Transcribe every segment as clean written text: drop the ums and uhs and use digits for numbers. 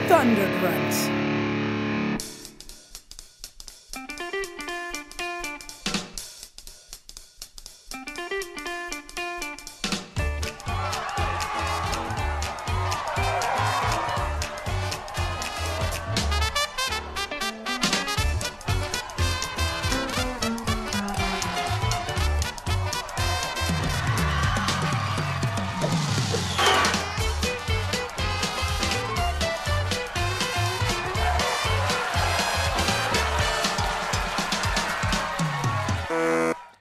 Thundergrunt.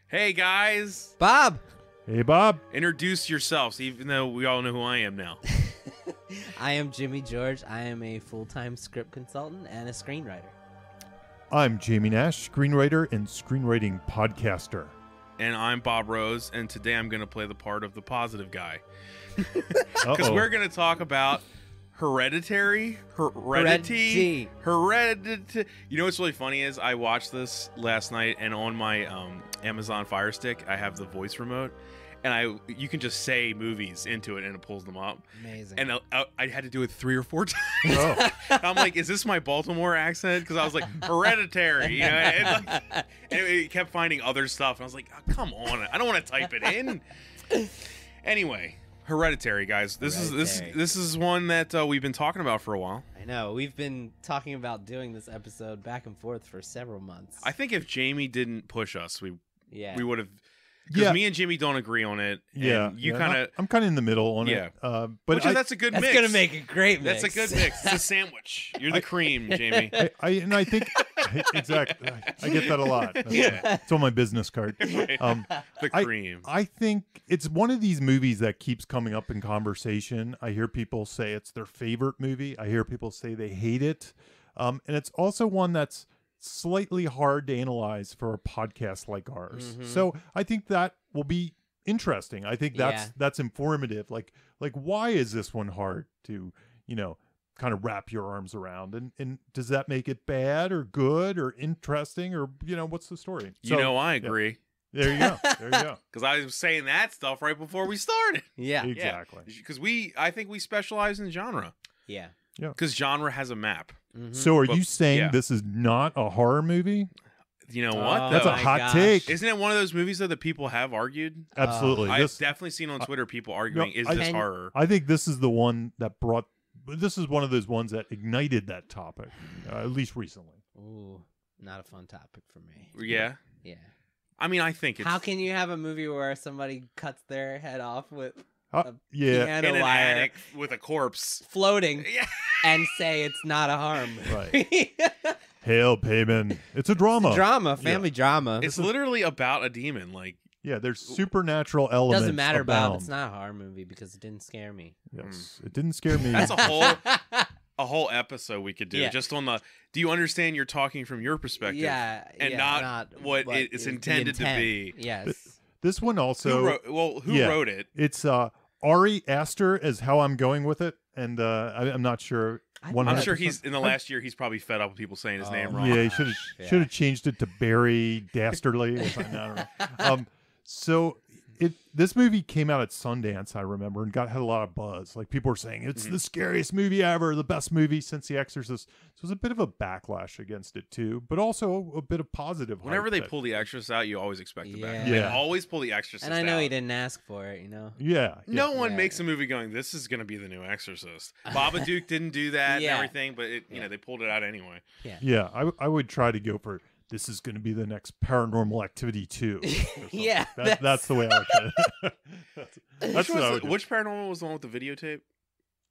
Hey guys, Bob. Hey, Bob. introduce yourselves, even though we all know who I am now. I am Jimmy George. I am a full-time script consultant and a screenwriter. I'm Jamie Nash, screenwriter and screenwriting podcaster. And I'm Bob Rose, and today I'm going to play the part of the positive guy. Because Uh-oh. we're going to talk about Hereditary. Heredity. You know what's really funny is I watched this last night, and on my Amazon Fire Stick, I have the voice remote, and you can just say movies into it, and it pulls them up. Amazing. And I had to do it 3 or 4 times. Oh. I'm like, is this my Baltimore accent? Because I was like, Hereditary, you know, and it kept finding other stuff. And I was like, oh, come on, I don't want to type it in. Anyway, Hereditary, guys. This is one that we've been talking about for a while. I know. We've been talking about doing this episode back and forth for several months. I think if Jamie didn't push us, we would have. Because Yeah. me and Jimmy don't agree on it. And Yeah. you kind of. I'm kind of in the middle on Yeah. it. But That's a good That's mix. going to make a great mix. That's a good mix. It's a sandwich. You're the cream, Jamie. I think exactly. I get that a lot. Yeah. It's on my business card. The cream. I think it's one of these movies that keeps coming up in conversation. I hear people say it's their favorite movie. I hear people say they hate it. And it's also one that's slightly hard to analyze for a podcast like ours. Mm-hmm. So I think that will be interesting. I think that's informative. Like why is this one hard to, kind of wrap your arms around? And does that make it bad or good or interesting or, what's the story? I agree. There you go. There you go. Because I was saying that stuff right before we started. Yeah. Exactly. Because I think we specialize in genre. Yeah. Because genre has a map. Mm-hmm. So are But- you saying yeah. this is not a horror movie? You know what? Oh, That's though? a my hot gosh. take. Isn't it one of those movies though that people have argued? Absolutely. I've definitely seen on Twitter people arguing, is this I- horror? I think this is the one that this is one of those ones that ignited that topic, at least recently. Ooh, not a fun topic for me. Yeah. Yeah. I mean, I think it's How can you have a movie where somebody cuts their head off with Yeah. piano in an wire attic with a corpse. floating Yeah. and say it's not a harm? Right. Hail Payman. It's a drama. Drama, family drama. It's literally about a demon. Like, Yeah, there's supernatural elements. Doesn't matter, Bob. abound. It's not a horror movie because it didn't scare me. Yes, it didn't scare me. that's a whole episode we could do Yeah. just on the. Do you understand? You're talking from your perspective, Yeah, and yeah, not what it's is the intended to intent. be. Yes. This one also. Who yeah. wrote it? It's Ari Aster is how I'm going with it, and I'm not sure. I'm sure 100%. he's in the last year. He's probably fed up with people saying his name wrong. Yeah, he should have changed it to Barry Dastardly or something. I don't know. So this movie came out at Sundance, I remember, and had a lot of buzz. Like people were saying it's the scariest movie ever, the best movie since The Exorcist. So it was a bit of a backlash against it too, but also a bit of positive. Whenever hype they that- pull The Exorcist out, you always expect it back. Yeah. They Yeah. always pull The Exorcist And I know out. he didn't ask for it, yeah, No one Yeah. makes a movie going, this is going to be the new Exorcist. Babadook didn't do that Yeah. and everything, but they pulled it out anyway. yeah. I would try to go for this is going to be the next Paranormal Activity 2. or something. Yeah, that's the way I would try it. That's what I would do. Which Paranormal was the one with the videotape?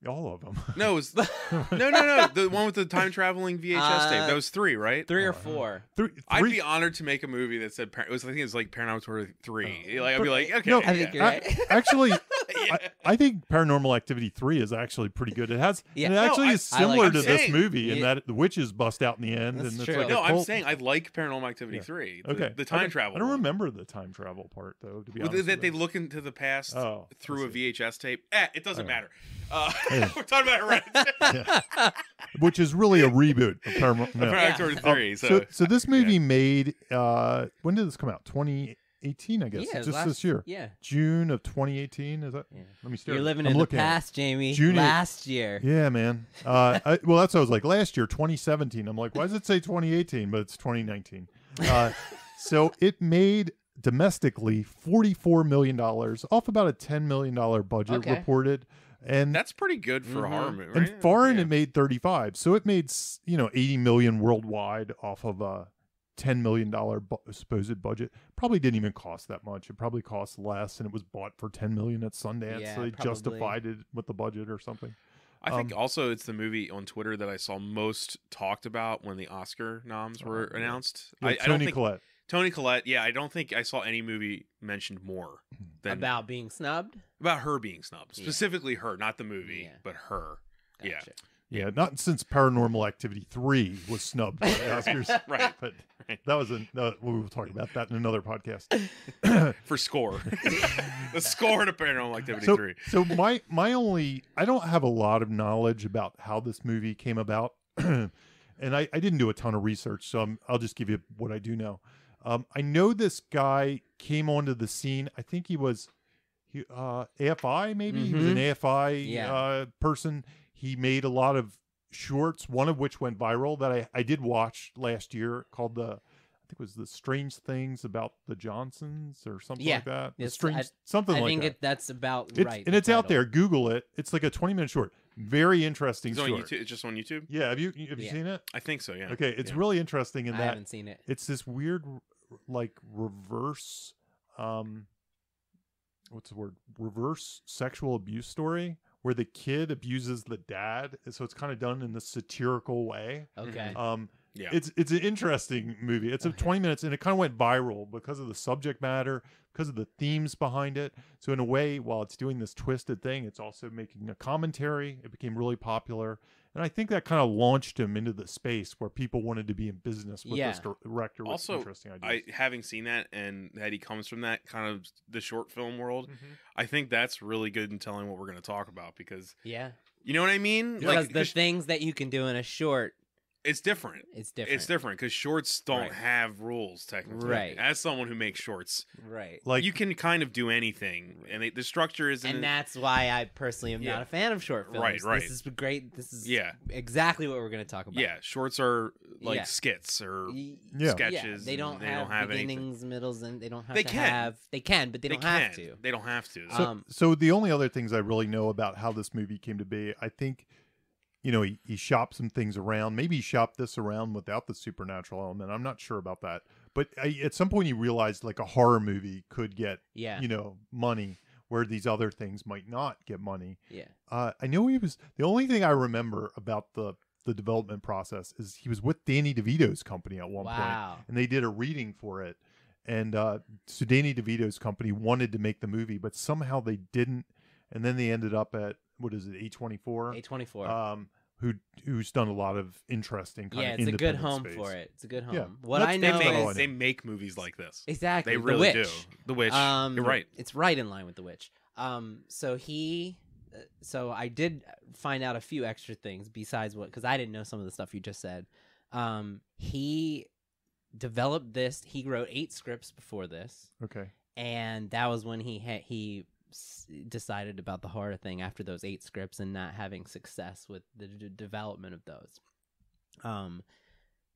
All of them. No, it was no. The one with the time traveling VHS tape. That was 3, right? 3 or 4. I'd be honored to make a movie that said I think it was like Paranormal Activity 3. Like I'd be like, okay, No, I think you're right. Actually, Yeah. I think Paranormal Activity 3 is actually pretty good. It has, Yeah. and it No, actually is I like similar it. to I'm this saying- movie in Yeah. that the witches bust out in the end. That's and it's true. like a No, I'm cult. saying I like Paranormal Activity Yeah. 3. Okay, The time travel. I don't one. remember the time travel part though. To be Well, honest, that with they you. look into the past through I a see. VHS tape. It doesn't matter. Yeah. We're talking about Hereditary. Yeah. Which is really a reboot of Paranormal. Paranormal Activity 3. So this movie made when did this come out? 2018. 2018, I guess. Yeah, Just this year. Yeah. June of 2018. Is that? Yeah. Let me stare. You're living I'm in the looking at it. past, Jamie. June Last year. Yeah, man. Well, that's what I was like. Last year, 2017. I'm like, why does it say 2018? But it's 2019. So it made domestically $44 million off about a $10 million budget reported. And That's pretty good for a horror movie, right? and foreign it made 35. So it made 80 million worldwide off of a $10 million supposed budget. Probably didn't even cost that much. It probably cost less, and it was bought for $10 million at Sundance. Yeah, so they probably. justified it with the budget or something. I think also it's the movie on Twitter that I saw most talked about when the Oscar noms were announced. Yeah, I don't Toni think Collette. Toni Collette. Yeah, I don't think I saw any movie mentioned more than About being snubbed? about her being snubbed. Specifically her, not the movie, Yeah. but her. Gotcha. Yeah, not since Paranormal Activity 3 was snubbed by the Oscars. Right. But that was we will talk about that in another podcast. For score. The score to Paranormal Activity So, 3. so my only, I don't have a lot of knowledge about how this movie came about. And I didn't do a ton of research, so I'll just give you what I do know. I know this guy came onto the scene. I think he was AFI, maybe? He was an AFI person. He made a lot of shorts, one of which went viral that I did watch last year called I think it was The Strange Things About the Johnsons or something like that. Something like that. That's about It's, right. and it's out there. Google it. It's like a 20-minute short. Very interesting It's on short. YouTube. It's just on YouTube? Yeah, have you seen it? I think so, yeah. Okay, it's really interesting in I that haven't seen it. it's this weird like reverse what's the word? Reverse sexual abuse story where the kid abuses the dad. So it's kind of done in this satirical way. Okay. Yeah. It's an interesting movie. It's 20 minutes and it kind of went viral because of the subject matter, because of the themes behind it. So in a way, while it's doing this twisted thing, it's also making a commentary. It became really popular. And I think that kind of launched him into the space where people wanted to be in business with this director with also, interesting ideas. having seen that and that he comes from that kind of the short film world, I think that's really good in telling what we're going to talk about because, you know what I mean? Because the things that you can do in a short, it's different. It's different. It's different because shorts don't have rules technically. Right. As someone who makes shorts, like you can kind of do anything, and the structure isn't. And that's why I personally am not a fan of short films. Right. This is great. This is exactly what we're going to talk about. Yeah, shorts are like skits or sketches. They don't have beginnings, middles, and they don't have they to can. have. They can, but they don't have to. They don't have to. So the only other things I really know about how this movie came to be, I think, he shopped some things around. Maybe he shopped this around without the supernatural element. I'm not sure about that. But at some point he realized like a horror movie could get, money where these other things might not get money. Yeah. I know the only thing I remember about the development process is he was with Danny DeVito's company at one point. And they did a reading for it. And so Danny DeVito's company wanted to make the movie, but somehow they didn't. And then they ended up at, what is it, A24? A24. Who's done a lot of interesting kind of it's a good independent home space. for it. It's a good home. Yeah. What I know is they make movies like this. Exactly. They really do. The Witch. You're right. It's right in line with The Witch. So I did find out a few extra things besides because I didn't know some of the stuff you just said. He developed this. He wrote 8 scripts before this. Okay. And that was when he decided about the horror thing after those 8 scripts and not having success with the development of those.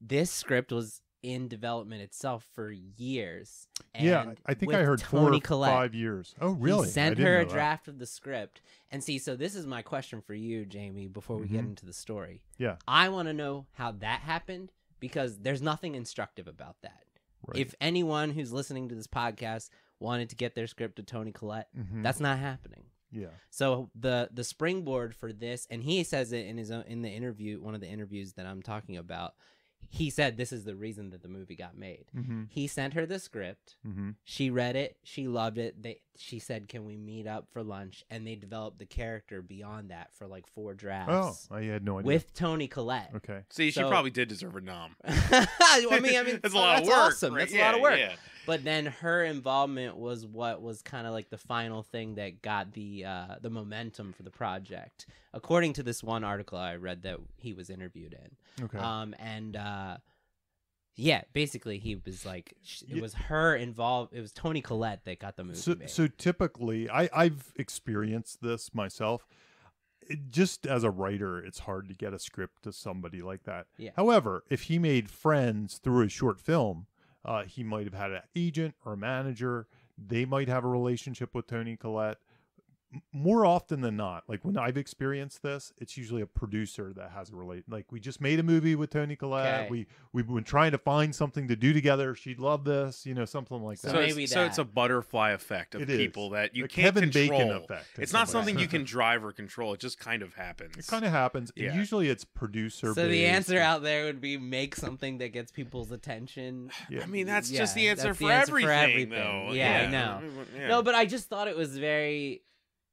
This script was in development itself for years. And I think I heard Toni 4 or 5 years. Oh, really? He sent her a draft of the script. And so this is my question for you, Jamie, before we get into the story. Yeah. I want to know how that happened because there's nothing instructive about that. Right. If anyone who's listening to this podcast wanted to get their script to Toni Collette, that's not happening. Yeah. So the springboard for this, and he says it in the interview, one of the interviews that I'm talking about. He said this is the reason that the movie got made. He sent her the script. She read it. She loved it. She said, "Can we meet up for lunch?" And they developed the character beyond that for like 4 drafts. Oh, I had no idea. With Toni Collette. Okay. See, she probably did deserve a nom. I mean, that's a lot of work. Awesome. Right? That's a lot of work. Yeah. But then her involvement was what was kind of like the final thing that got the momentum for the project, according to this one article I read that he was interviewed in. Okay. And Yeah, basically he was like, it was her involved. It was Toni Collette that got the movie made. So typically, I've experienced this myself. Just as a writer, it's hard to get a script to somebody like that. Yeah. However, if he made friends through a short film, he might have had an agent or a manager. They might have a relationship with Toni Collette. More often than not, like when I've experienced this, it's usually a producer that has a like we just made a movie with Toni Collette. Okay. We've been trying to find something to do together. She'd love this, something like that. So maybe so it's a butterfly effect of It is. people that you A can't Kevin control. Bacon effect in It's not some something ways. you can drive or control. It just kind of happens. It kind of happens. Yeah. And usually it's producer. So the based. answer out there would be make something that gets people's attention. Yeah. I mean, that's Yeah, just the answer, that's for, the answer for everything, everything. though. Yeah, I know. Yeah. No, but I just thought it was very.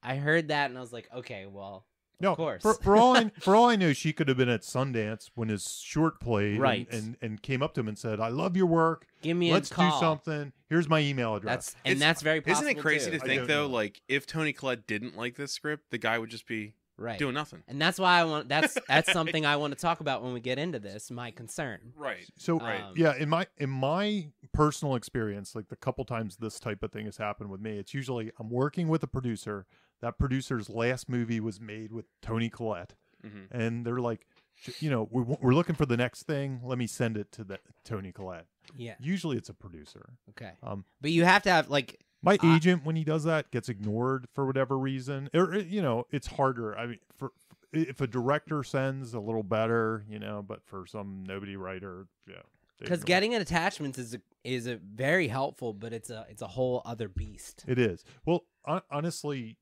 I heard that and I was like, okay, well, of course. For all I know, she could have been at Sundance when his short played, Right. and came up to him and said, "I love your work. Give me Let's a call. do something. Here's my email address." That's very possible. Isn't it crazy too. to I think don't though? know. Like, if Toni Collette didn't like this script, the guy would just be Right. doing nothing. And that's why I want. That's something I want to talk about when we get into this. My concern. Right. So Right. yeah, in my personal experience, like the couple times this type of thing has happened with me, it's usually I'm working with a producer. That producer's last movie was made with Toni Collette, Mhm. and they're like, we're looking for the next thing. Let me send it to Toni Collette. Yeah. Usually it's a producer. Okay. But But you have to have like. my agent, when he does that, gets ignored for whatever reason. Or it's harder. I mean, if a director sends a little better, but for some nobody writer, yeah. Because getting an attachment is a very helpful, but it's a whole other beast. It is. Well, honestly,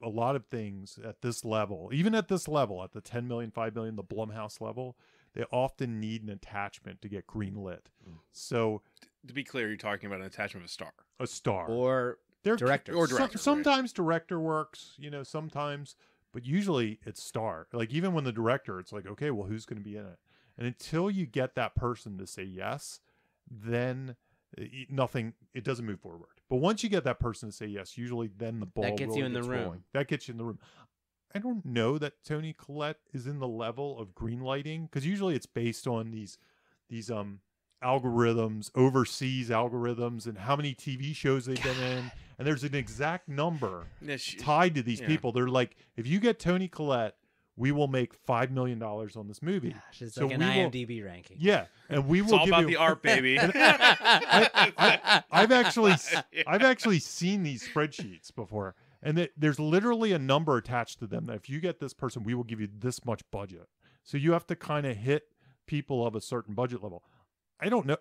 a lot of things at this level, even at this level, at the 10 million, 5 million, the Blumhouse level, they often need an attachment to get greenlit. So, To be clear, you're talking about an attachment of a star. a star. Or They're- director. Or director, Sometimes director works, sometimes, but usually it's star. Like even when the director, it's like, okay, well, who's going to be in it? And until you get that person to say yes, then it doesn't move forward. But once you get that person to say yes, usually then the ball That gets really you in the gets room. rolling. That gets you in the room. I don't know that Toni Collette is in the level of green lighting, because usually it's based on these algorithms, overseas algorithms, and how many TV shows they've been in. And there's an exact number tied to these people. They're like, if you get Toni Collette, we will make $5 million on this movie. Gosh, it's So like an we will- IMDb ranking. Yeah, and we It's will all give about you. the art, baby. I've actually seen these spreadsheets before, and there's literally a number attached to them that if you get this person, we will give you this much budget. So you have to kind of hit people of a certain budget level. I don't know.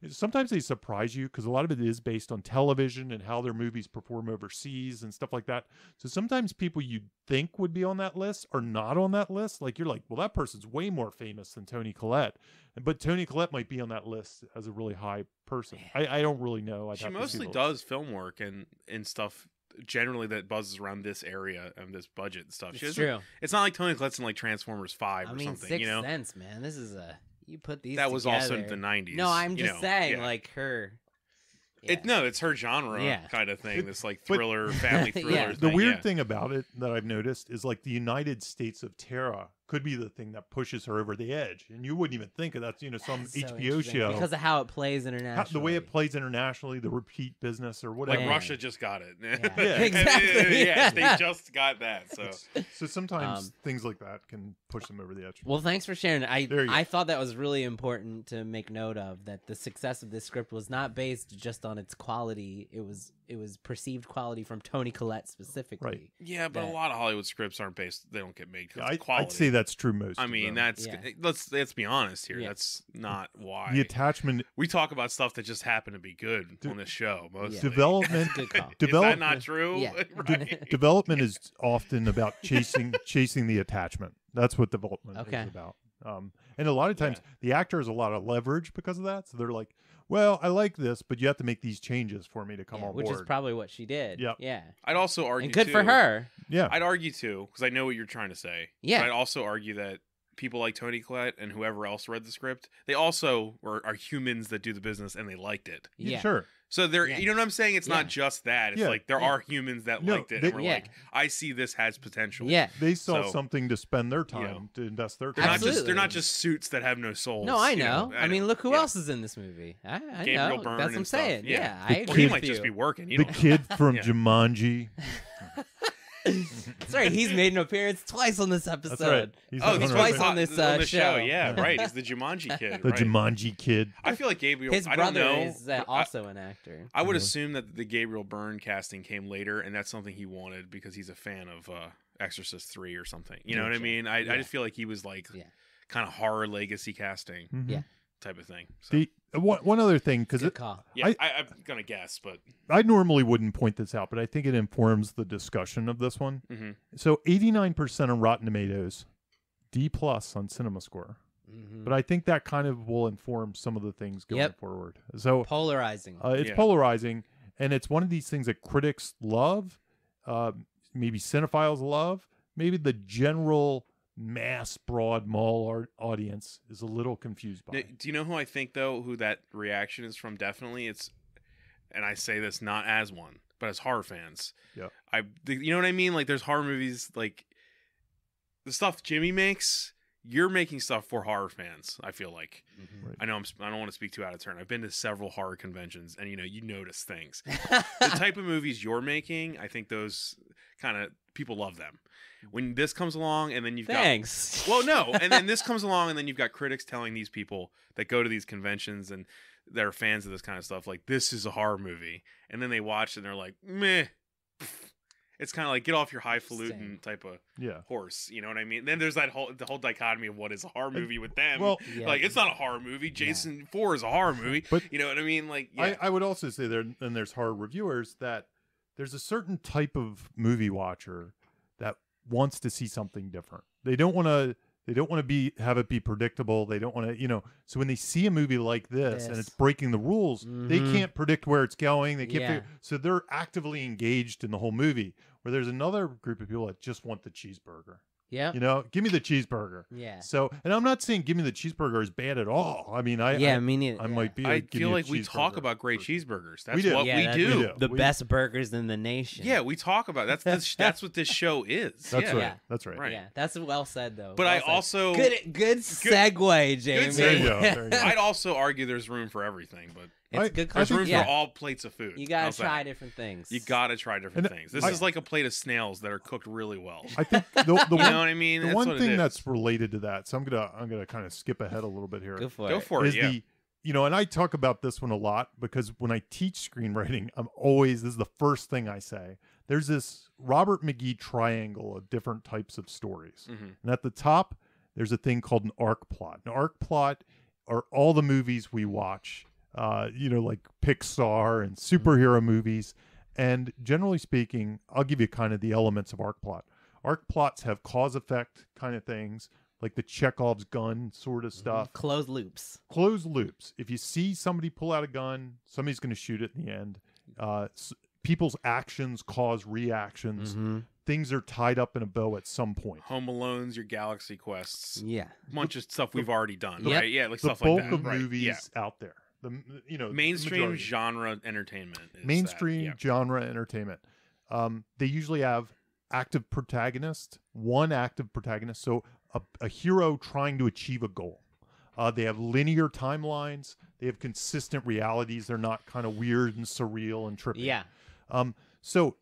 Sometimes they surprise you because a lot of it is based on television and how their movies perform overseas and stuff like that. So sometimes people you think would be on that list are not on that list. Like you're like, well, that person's way more famous than Toni Collette, but Toni Collette might be on that list as a really high person. I don't really know. She mostly does film work and stuff generally that buzzes around this area and this budget and stuff. It's true. It's not like Toni Collette's in like Transformers 5 I or mean, something. Sixth Sense, man. This is you put these. That was also together. in the 90s. No, I'm just saying, yeah. like her. It's her genre Yeah. kind of thing. This like But- thriller, family thriller Yeah. thing. The weird yeah. thing about it that I've noticed is like the United States of Terra could be the thing that pushes her over the edge, and you wouldn't even think of that. Some That's so HBO interesting, show because of how it plays internationally. the way it plays internationally, the repeat business or whatever. Like Yeah. Russia just got it. Yeah. Exactly. yeah, they just got that. So So sometimes things like that can push them over the edge. Well, thanks for sharing. There you go. I thought that was really important to make note of, that the success of this script was not based just on its quality. It was perceived quality from Toni Collette specifically. Right. yeah, but a lot of Hollywood scripts aren't based. They don't get made because of I'd quality. say that's true most. I of mean, them. that's Yeah. let's be honest here. Yeah. That's not why the attachment we talk about stuff that just happen to be good on this show. Mostly. development. Good call. Is develop- that not true? Yeah. Right? Development is often about chasing the attachment. That's what development Okay. is about. And a lot of times the actor has a lot of leverage because of that. So they're like, well, I like this, but you have to make these changes for me to come on which board. is probably what she did. Yep. Yeah. I'd also argue, And good for too- her. Yeah. I'd argue too, because I know what you're trying to say. Yeah. But I'd also argue that people like Toni Collette and whoever else read the script, they also are humans that do the business and they liked it. Yeah. Sure. So there, Yeah. you know what I'm saying? It's Yeah. not just that. It's Yeah. like there Yeah. are humans that No, liked it, they- and we're Yeah. like, I see this has potential. Yeah. They saw So, something to spend their time, know, to invest their They're time. not just Absolutely. they're not just suits that have no souls. No, I you know. I mean, look who Yeah. else is in this movie. I Gabriel know. Byrne That's what I'm and stuff. saying. Yeah. Yeah, The I Or agree he with might you. just be working. You The don't know. kid from Yeah. Jumanji. That's right. He's made an appearance twice on this episode. That's right. He's Oh, on he's our- twice on this show. show. Yeah, right. He's the Jumanji kid. the right. Jumanji kid. I feel like Gabriel. His I don't brother know. is but also an actor. I would Really? assume that the Gabriel Byrne casting came later, and that's something he wanted because he's a fan of Exorcist 3 or something. You know what I mean? I just feel like he was like Yeah. kind of horror legacy casting Mhm. Yeah. type of thing. So, The one other thing, because Good call. yeah, I'm gonna guess, but I normally wouldn't point this out, but I think it informs the discussion of this one. mhm. So 89% on Rotten Tomatoes, D+ on CinemaScore. Mhm. But I think that kind of will inform some of the things going Yep. forward. So Polarizing. it's Yeah. polarizing, and it's one of these things that critics love, maybe cinephiles love, maybe the general mass broad mall audience is a little confused by. Do you know who I think though? Who that reaction is from? Definitely, it's, and I say this not as one, but as horror fans. Yeah. You know what I mean? Like, there's horror movies, like the stuff Jimmy makes. You're making stuff for horror fans. I feel like. Mhm. Right. I know I don't want to speak too out of turn. I've been to several horror conventions, and you notice things. The type of movies you're making, I think those kind of people love them. When this comes along, and then you've Thanks. got well, no, and then this comes along, and then you've got critics telling these people that go to these conventions and they're fans of this kind of stuff, like, this is a horror movie, and then they watch and they're like, meh. It's kind of like, get off your highfalutin Same. type of Yeah. horse. You know what I mean? Then there's the whole dichotomy of what is a horror movie with them. Well, Yeah. Like, it's not a horror movie. Jason 4 is a horror movie. But You know what I mean? Like, yeah. I would also say there, and there's horror reviewers, that there's a certain type of movie watcher that wants to see something different. They don't want to have it be predictable. They don't want to, so when they see a movie like this and Yes. it's breaking the rules, they Mhm. can't predict where it's going. They can't Yeah. so they're actively engaged in the whole movie. Where there's another group of people that just want the cheeseburger. Yep. Give me the cheeseburger. Yeah. So, and I'm not saying give me the cheeseburger is bad at all. I mean, I Me neither. I might be. I give feel me a like we talk cheeseburger about great person. cheeseburgers. That's We do. what Yeah, we that's- do. we do. The We- best burgers in the nation. Yeah, we talk about that's what this show is. That's yeah. right. Yeah. That's right. Right. Yeah, that's well said though. But Well I said. also good segue, Jamie. There you go. There you go. I'd also argue there's room for everything, but It's I- good. I there's think- room yeah. for all plates of food. You gotta How's that? try different things. You gotta try different And things. This I- is like a plate of snails that are cooked really well. I think the You know one, what I mean? the That's one what it thing is. that's related to that, so I'm gonna kind of skip ahead a little bit here. Go for Go it. for it. Is Yeah. and I talk about this one a lot because when I teach screenwriting, this is the first thing I say. There's this Robert McGee triangle of different types of stories. Mhm. And at the top, there's a thing called an arc plot. An arc plot are all the movies we watch, like Pixar and superhero movies. And generally speaking, I'll give you kind of the elements of arc plot. Arc plots have cause effect kind of things, like the Chekhov's gun sort of stuff. Closed loops. Closed loops. If you see somebody pull out a gun, somebody's going to shoot it in the end. People's actions cause reactions. Mm-hmm. Things are tied up in a bow at some point. Home Alone's, your Galaxy Quests, Yeah. bunch of stuff we've already done, Yep. right? Yeah, like The stuff bulk like that. of right. movies Yeah. out there. The Mainstream majority. genre entertainment. Is Mainstream that. genre entertainment. They usually have active protagonist, one active protagonist. So a hero trying to achieve a goal. They have linear timelines. They have consistent realities. They're not kind of weird and surreal and trippy. Yeah. So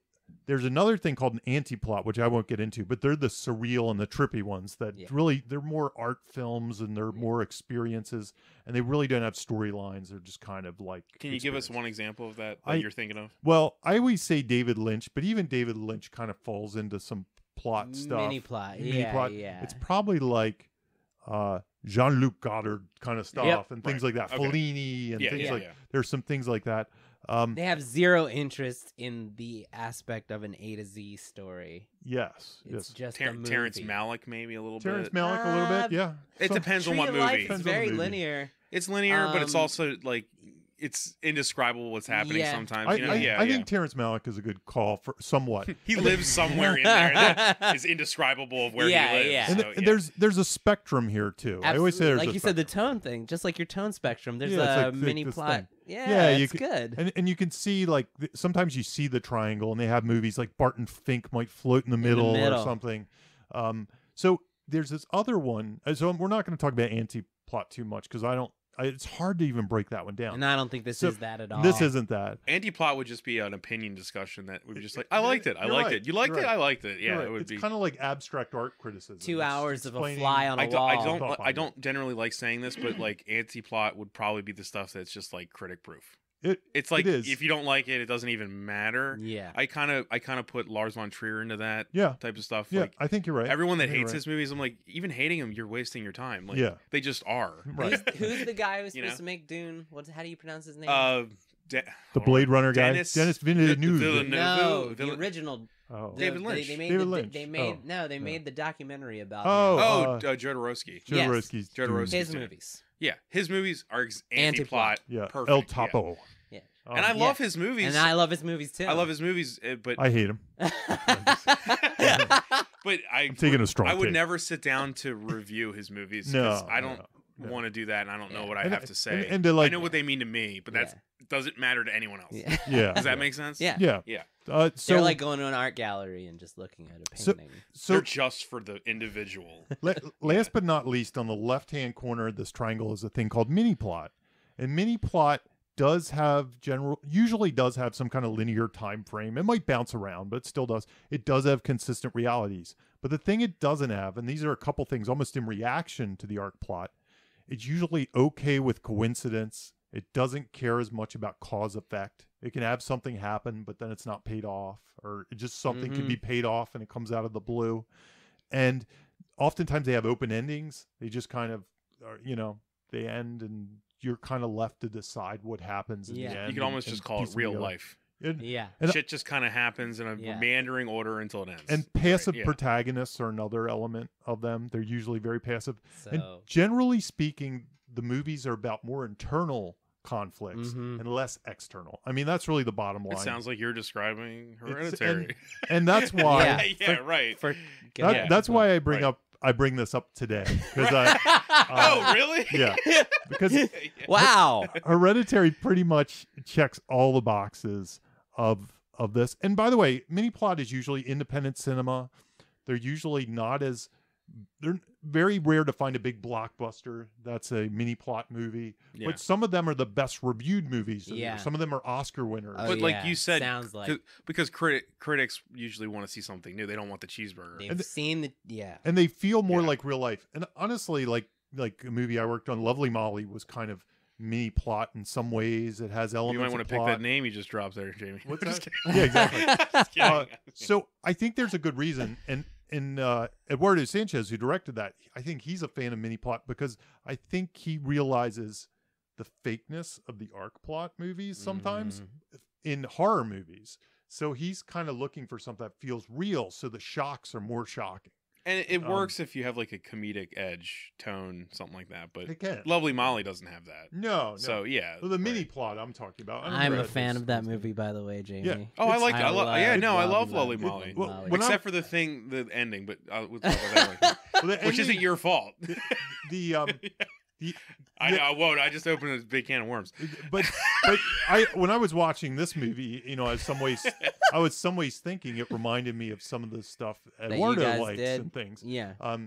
there's another thing called an anti-plot, which I won't get into, but they're the surreal and the trippy ones that really, they're more art films and they're more experiences, and they really don't have storylines. They're just kind of like Can you give us one example of that I- you're thinking of? Well, I always say David Lynch, but even David Lynch kind of falls into some plot stuff. Mini plot. Mini Yeah. plot. Yeah. It's probably like Jean-Luc Godard kind of stuff Yep. and things Right. like that. Okay. Fellini and Yeah, things yeah, like yeah. there's some things like that. They have zero interest in the aspect of an A to Z story. Yes. It's Yes. just a movie. Terrence Malick, maybe a little Terrence bit. Malick a little bit, yeah. It Some- depends on Tree what of Life movie. is Depends on the very movie. linear. It's linear, but it's Um, also like it's indescribable what's happening sometimes. I think Terrence Malick is a good call for somewhat. He lives somewhere in there that is indescribable of where he lives. Yeah. And there's a spectrum here too. Absolutely. I always say there's like you said, the tone thing, just like your tone spectrum. There's a like mini this plot. thing. Yeah, it's good. And you can see like sometimes you see the triangle, and they have movies like Barton Fink might float in the middle or something. So there's this other one. So we're not going to talk about anti-plot too much because it's hard to even break that one down. And I don't think this is that at all. This isn't that. Anti-plot would just be an opinion discussion that would be just like, I liked it. I liked it. You liked it? I liked it. Yeah, it would be. It's kind of like abstract art criticism. 2 hours of a fly on a wall. I don't generally like saying this, but like anti-plot would probably be the stuff that's just like critic proof. It's like if you don't like it, it doesn't even matter. Yeah. I kind of put Lars von Trier into that type of stuff. Yeah, like, I think you're right. Everyone that hates his movies, I'm like, even hating them, you're wasting your time. Like, they just are. Right. Who's the guy who's supposed to make Dune? How do you pronounce his name? The Blade Runner guy, Dennis Villeneuve. No, the original. Oh. David Lynch. David Lynch. They made the documentary about him. Jodorowsky. Jodorowsky's his movies. Yeah, his movies are anti-plot. Yeah, perfect. El Topo. Yeah. And I love his movies. And I love his movies too. I love his movies, but I hate him. But I'm taking a strong I would take. never sit down to review his movies because I don't want to do that, and I don't know what I have to say. And to, like, I know what they mean to me, but that doesn't matter to anyone else. Yeah. Does that make sense? Yeah. So they're like going to an art gallery and just looking at a painting. So they're just for the individual. Last but not least, on the left-hand corner of this triangle is a thing called mini plot, and mini plot usually does have some kind of linear time frame. It might bounce around, but it still does. It does have consistent realities. But the thing it doesn't have, and these are a couple things almost in reaction to the arc plot, it's usually okay with coincidence. It doesn't care as much about cause effect. It can have something happen, but then it's not paid off, or just something can be paid off and it comes out of the blue. And oftentimes they have open endings. They just kind of, they end and you're kind of left to decide what happens in the end. You can almost just call it real life. And shit just kind of happens in a meandering order until it ends. And passive protagonists are another element of them. They're usually very passive. And generally speaking, the movies are about more internal conflicts and less external. I mean, that's really the bottom line. It sounds like you're describing Hereditary. And that's why that's why I bring this up today, because oh, really? Yeah, because wow, Hereditary pretty much checks all the boxes of this. And by the way, mini plot is usually independent cinema. They're usually they're very rare to find a big blockbuster that's a mini plot movie. But some of them are the best reviewed movies. Some of them are Oscar winners. But like you said, sounds like, because critics usually want to see something new. They don't want the cheeseburger. They've seen and they feel more like real life. And honestly, like a movie I worked on, Lovely Molly, was kind of mini plot in some ways. It has elements. You might want to pick that name you just dropped there, Jamie. What's that? Yeah, exactly. So I think there's a good reason, and Eduardo Sanchez, who directed that, I think he's a fan of mini plot because I think he realizes the fakeness of the arc plot movies sometimes in horror movies. So he's kind of looking for something that feels real, so the shocks are more shocking. And it works if you have like a comedic edge, tone, something like that. But it can. Lovely Molly doesn't have that. No. So yeah, well, the mini plot I'm talking about. I'm a fan of that movie, by the way, Jamie. Yeah. Oh, I love Lovely Molly. Well, except for the ending, but we'll talk about that later. Which isn't your fault. I won't. I just opened a big can of worms. But when I was watching this movie, I was some ways thinking it reminded me of some of the stuff Eduardo likes and things. Yeah. I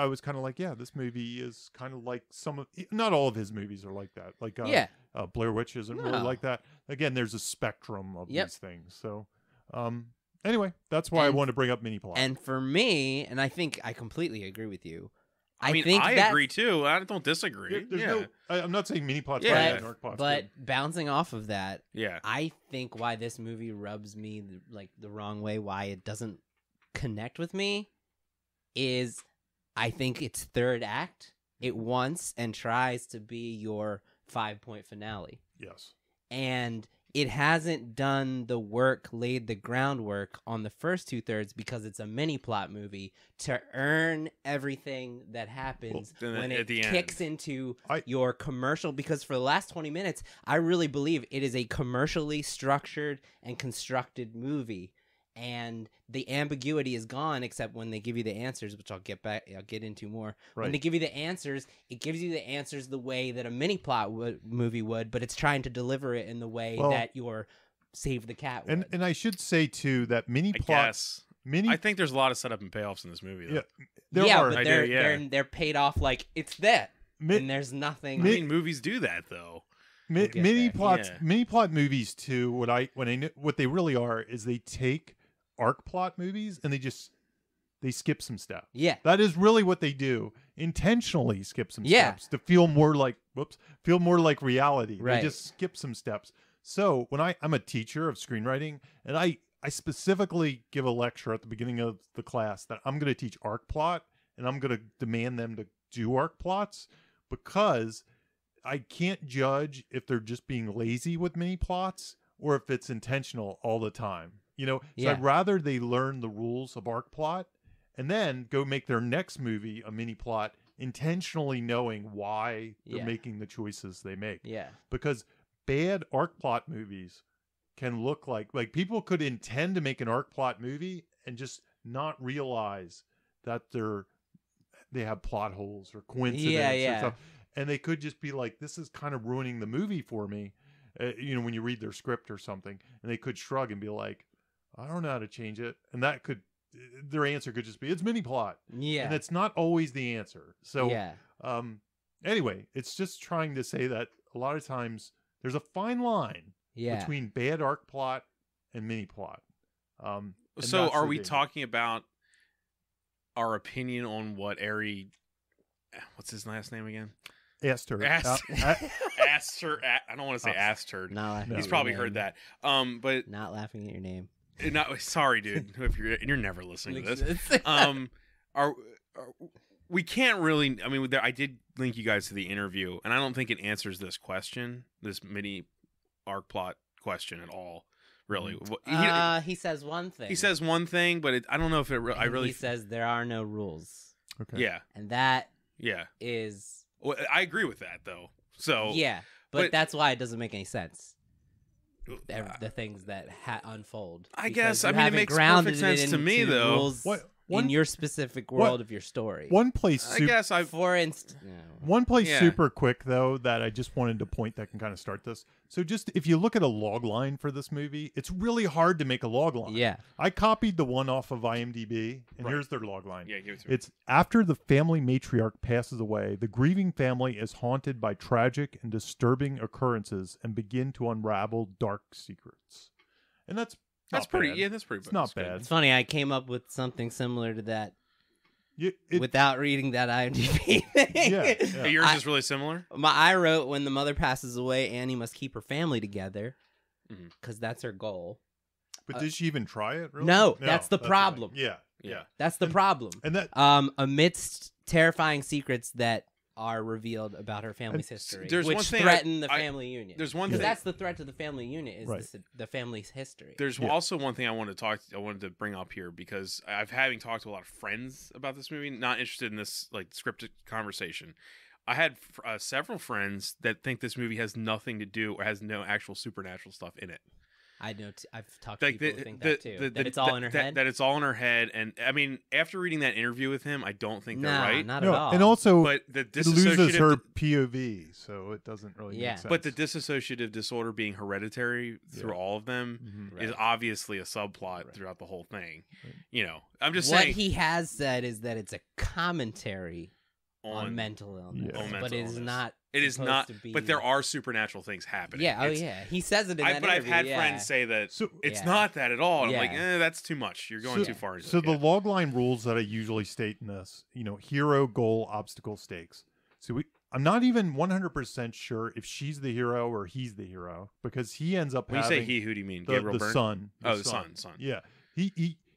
was kind of like, this movie is kind of like not all of his movies are like that. Like, Blair Witch isn't really like that. Again, there's a spectrum of these things. So, anyway, that's why I want to bring up mini plot. And for me, and I think I completely agree with you. I agree too. I don't disagree. I'm not saying mini plot's but bouncing off of that, yeah, I think why this movie rubs me the wrong way, why it doesn't connect with me, is I think its third act, it wants and tries to be your 5-point finale. Yes. And it hasn't done the work, laid the groundwork on the first 2/3 because it's a mini plot movie to earn everything that happens when it kicks into your commercial. Because for the last 20 minutes, I really believe it is a commercially structured and constructed movie. And the ambiguity is gone, except when they give you the answers, which I'll get into more. Right. When they give you the answers, it gives you the answers the way that a mini plot movie would, but it's trying to deliver it in the way that your Save the Cat would. And I should say too that mini plots. I think there's a lot of setup and payoffs in this movie. Though. But they're paid off like it's that, and there's nothing. I mean, movies do that though. Mini plot movies too. What they really are is they take arc plot movies and they skip some steps. Yeah, that is really what they do. Intentionally skip some steps to feel more like reality. Right. They just skip some steps. So when I'm a teacher of screenwriting, and I specifically give a lecture at the beginning of the class that I'm going to teach arc plot, and I'm going to demand them to do arc plots, because I can't judge if they're just being lazy with mini plots or if it's intentional all the time. So I'd rather they learn the rules of arc plot and then go make their next movie a mini plot, intentionally knowing why they're making the choices they make. Yeah. Because bad arc plot movies can look like people could intend to make an arc plot movie and just not realize that they have plot holes or coincidence or stuff. And they could just be like, this is kind of ruining the movie for me. When you read their script or something, and they could shrug and be like, I don't know how to change it. And their answer could just be, it's mini plot. Yeah. And it's not always the answer. So, anyway, it's just trying to say that a lot of times there's a fine line between bad arc plot and mini plot. So are we talking about our opinion on what Ari, what's his last name again? Aster. Aster. I don't want to say Aster. He's probably heard that. But not laughing at your name. Sorry, dude. If you're never listening to this. We can't really. I mean, I did link you guys to the interview, and I don't think it answers this question, this mini arc plot question at all. Really, he says one thing. He says one thing, but I don't know if it. He says there are no rules. Okay. Yeah, and that is. Well, I agree with that, though. So yeah, but that's why it doesn't make any sense. The things that unfold. I guess. I mean, it makes perfect sense to me, though. In your specific world of your story. One place. For instance. One place super quick though that I just wanted to point that can kind of start this. So just if you look at a log line for this movie, it's really hard to make a log line. Yeah. I copied the one off of IMDb, and here's their log line. Yeah, give it to me. It's after the family matriarch passes away, the grieving family is haunted by tragic and disturbing occurrences and begin to unravel dark secrets. And that's pretty. Bad. Yeah, that's pretty. It's not bad. It's funny. I came up with something similar to that without reading that IMDb thing. Yeah. Yours is really similar. I wrote, when the mother passes away, Annie must keep her family together because that's her goal. But did she even try it? Really? No, that's the problem. Yeah. That's the problem. And that amidst terrifying secrets that are revealed about her family's history, which threaten the family union. There's one thing. That's the threat to the family unit is the family's history. There's also one thing I wanted to bring up here, because having talked to a lot of friends about this movie, not interested in this like scripted conversation. I had several friends that think this movie has nothing to do or has no actual supernatural stuff in it. I know. I've talked to people who think that too. That it's all in her head. That it's all in her head, and I mean, after reading that interview with him, I don't think they're right. Not at all. And also, but the it loses her POV, so it doesn't really make sense. But the dissociative disorder being hereditary through all of them is obviously a subplot throughout the whole thing. Right. I'm just saying. What he has said is that it's a commentary on mental illness, but it is not. It is not, but there are supernatural things happening. Yeah, he says it in that interview. I've had friends say that it's not that at all. And I'm like, that's too much. You're going too far into it. So the logline rules that I usually state in this, hero, goal, obstacle, stakes. So I'm not even 100% sure if she's the hero or he's the hero, because he ends up when having... you say he, who do you mean? The son. The son. Yeah.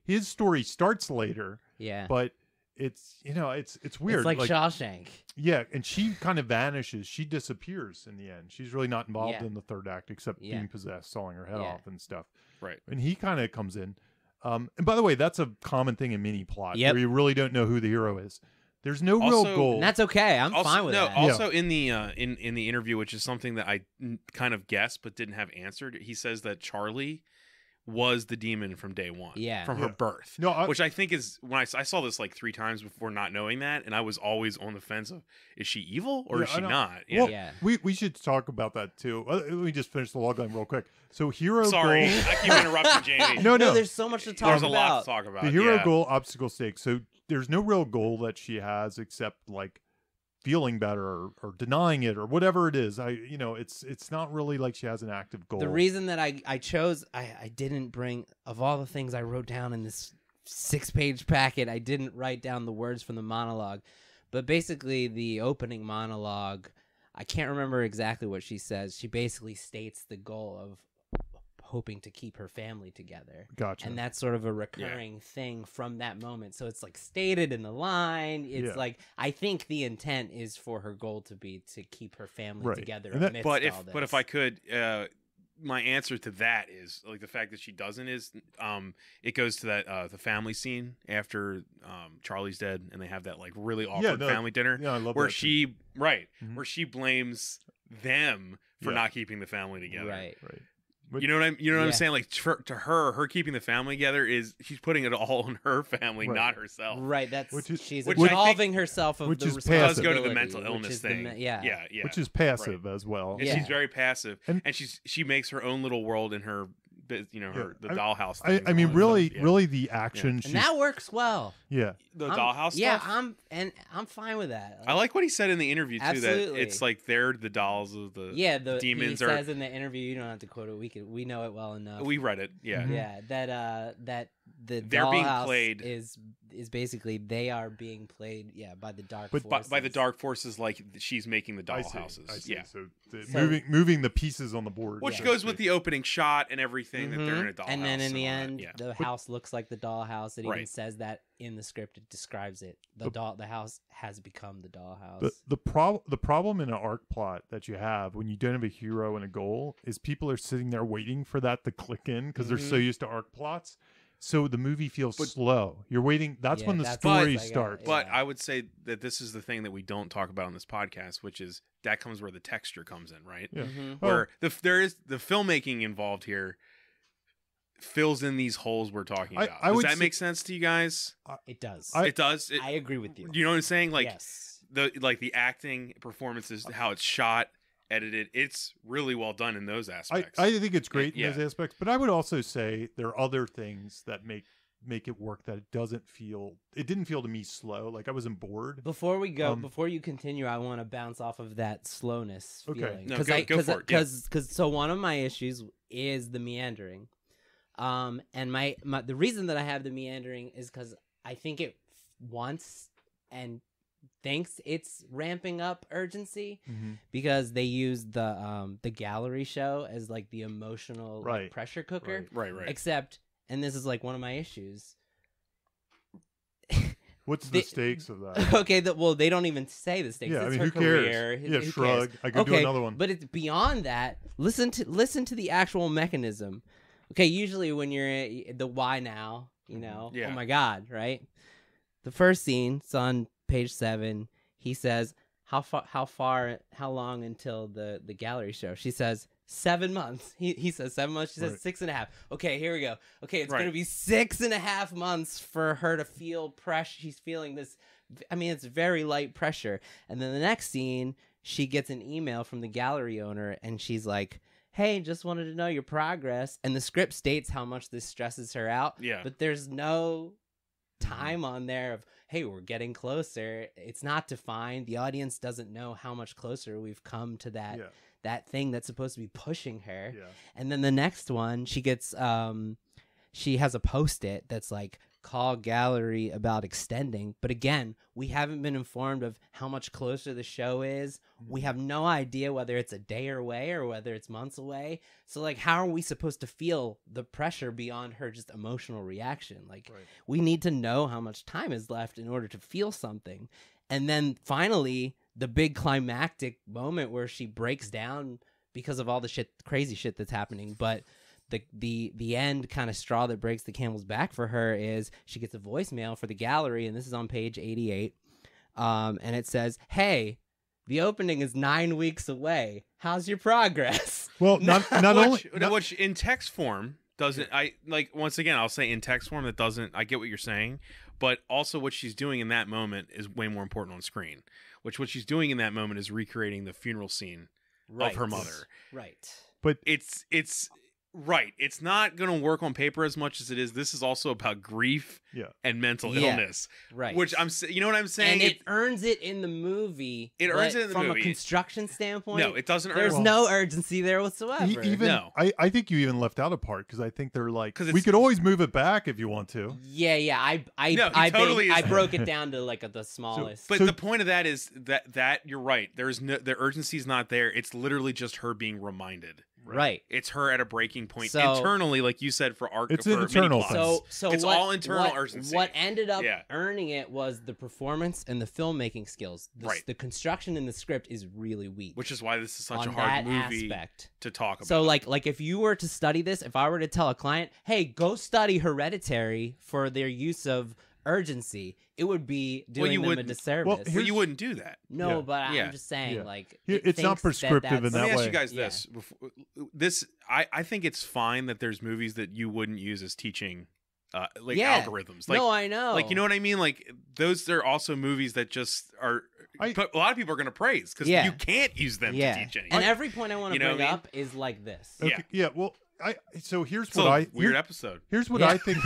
His story starts later. Yeah. But it's it's weird. It's like Shawshank. Yeah, and she kind of vanishes. She disappears in the end. She's really not involved Yeah. in the third act except being possessed, sawing her head Yeah. off and stuff. Right. And he kind of comes in. And by the way, that's a common thing in mini plot Yep. where you really don't know who the hero is. There's no real Also- goal. And that's okay. I'm Also, fine with no, that. also in the in the interview, which is something that I kind of guessed but didn't have answered, he says that Charlie was the demon from day one. Yeah. From her Yeah. birth. No, which I think is when I saw this like 3 times before not knowing that, and I was always on the fence of, is she evil or Yeah, is I she know. not? Well, Yeah. we should talk about that too. Let me just finish the logline real quick. So hero Sorry, goal. I keep interrupting Jamie. No, there's so much to talk There's a about. lot to talk about. The hero yeah. goal, obstacle stakes. So there's no real goal that she has except like feeling better or denying it or whatever it is. It's not really like she has an active goal. The reason that I chose, I didn't bring, of all the things I wrote down in this 6-page packet, I didn't write down the words from the monologue. But basically, the opening monologue, I can't remember exactly what she says. She basically states the goal of hoping to keep her family together. Gotcha. And that's sort of a recurring thing from that moment. So it's like stated in the line. It's Yeah. like, I think the intent is for her goal to be to keep her family Right. together And that- amidst But all this. if I could, my answer to that is like the fact that she doesn't is it goes to that the family scene after Charlie's dead and they have that like really awkward family dinner Yeah, I love where that she Mhm. where she blames them for Yeah. not keeping the family together. Right. Right. You know what I'm Yeah. saying? Like to her keeping the family together is she's putting it all on her family, Right. not herself. Right, that's Which is- she's which I think- absolving herself of which the is It does go to the responsibility, mental which illness is the thing. yeah. yeah. Which is passive as well. And Yeah. she's very passive, And- and she makes her own little world in her, the I- dollhouse. I things and mean, all that really, stuff. Yeah. really, the action. and She's, that works well. yeah. the I'm- dollhouse Yeah, stuff. I'm fine with that. I like what he said in the interview too. Absolutely. That it's like they're the dolls of the the demons he are. says in the interview, you don't have to quote it. We know it well enough. We read it. Yeah. Mhm. Yeah, that the They're being dollhouse played- is basically they are being played by the dark But forces. By the dark forces, like she's making the I see. dollhouses. I see. Yeah. So, So- moving the pieces on the board. Which so goes to with speak. the opening shot and everything that they're in a Mhm. dollhouse. And then in the all that. end, yeah. the house looks like the dollhouse. It even Right. says that in the script. It describes it. The house has become the dollhouse. The problem in an arc plot that you have when you don't have a hero and a goal is people are sitting there waiting for that to click in because they're so used to arc plots. So the movie feels slow. You're waiting. That's Yeah, when the that's story like a- starts. But Yeah. I would say that this is the thing that we don't talk about on this podcast, which is that comes where the texture comes in, right? Yeah. Mhm. Well- Where there is the filmmaking involved here fills in these holes we're talking I about. Does would that say- make sense to you guys? It does. I- It does. I agree with you. You know what I'm saying? Like yes. the acting performances, how it's shot, edited, it's really well done in those aspects. I think it's great in Yeah. those aspects, but I would also say there are other things that make it work that it didn't feel to me slow. Like I wasn't bored. Before we go, Um, before you continue, I want to bounce off of that slowness Okay. feeling. No, go for it, yeah. Because so one of my issues is the meandering, and my the reason that I have the meandering is because I think it wants and thinks it's ramping up urgency Mhm. because they use the gallery show as like the emotional like, Right. pressure cooker. right. Except, and this is like one of my issues. What's They- the stakes of that? Okay, well, they don't even say the stakes. Yeah, I It's mean, her who cares? career. Yeah, Who shrug. cares? I could do another one. But it's beyond that. Listen to the actual mechanism. Okay, usually when you're the why now, Yeah. oh my God, right? The first scene, it's on page 7. He says, how long until the gallery show? She says 7 months. He says 7 months. She says Right. 6.5. Okay, here we go. Okay, it's Right. gonna be 6.5 months for her to feel pressure. She's feeling this. I mean, it's very light pressure. And then the next scene, she gets an email from the gallery owner, and she's like, "Hey, just wanted to know your progress." And the script states how much this stresses her out. Yeah. But there's no time on there of, hey, we're getting closer. It's not defined. The audience doesn't know how much closer we've come to that Yeah. that thing that's supposed to be pushing her. Yeah. And then the next one, she gets she has a post-it that's like, call gallery about extending, but again, we haven't been informed of how much closer the show is. We have no idea whether it's a day away or whether it's months away. So like, how are we supposed to feel the pressure beyond her just emotional reaction? Like, we need to know how much time is left in order to feel something. And then finally, the big climactic moment where she breaks down because of all the crazy shit that's happening. But the end kind of straw that breaks the camel's back for her is she gets a voicemail for the gallery, and this is on page 88. And it says, "Hey, the opening is 9 weeks away. How's your progress?" Well, which in text form doesn't, I like, once again, I'll say in text form that doesn't, I get what you're saying, but also what she's doing in that moment is way more important on screen. What she's doing in that moment is recreating the funeral scene of her mother. Right. But it's right. It's not going to work on paper as much as it is. This is also about grief and mental illness. Right. Which you know what I'm saying? And it earns it in the movie. It earns it in the movie. From a construction standpoint. No, it doesn't. There's no urgency there whatsoever. I think you even left out a part because I think they're like, we could always move it back if you want to. Yeah. I broke it down to like the smallest. But the point of that is that you're right. The urgency's not there. It's literally just her being reminded. Right. It's her at a breaking point internally, like you said, for arc. It's an internal. So it's all internal urgency. What ended up earning it was the performance and the filmmaking skills. The construction in the script is really weak, which is why this is such a hard movie to talk about. So like if you were to study this, if I were to tell a client, "Hey, go study Hereditary for their use of urgency," it would be doing them a disservice. Well, you wouldn't do that. No, but I'm just saying, like, it's not prescriptive in that way. Let me ask you guys this: I think it's fine that there's movies that you wouldn't use as teaching, algorithms. Like, no, I know. Like, you know what I mean? Like, those are also movies that just are. But a lot of people are going to praise because you can't use them to teach anything. And every point I want to bring up is like this. Okay, well. Here's weird episode. Here's what I think.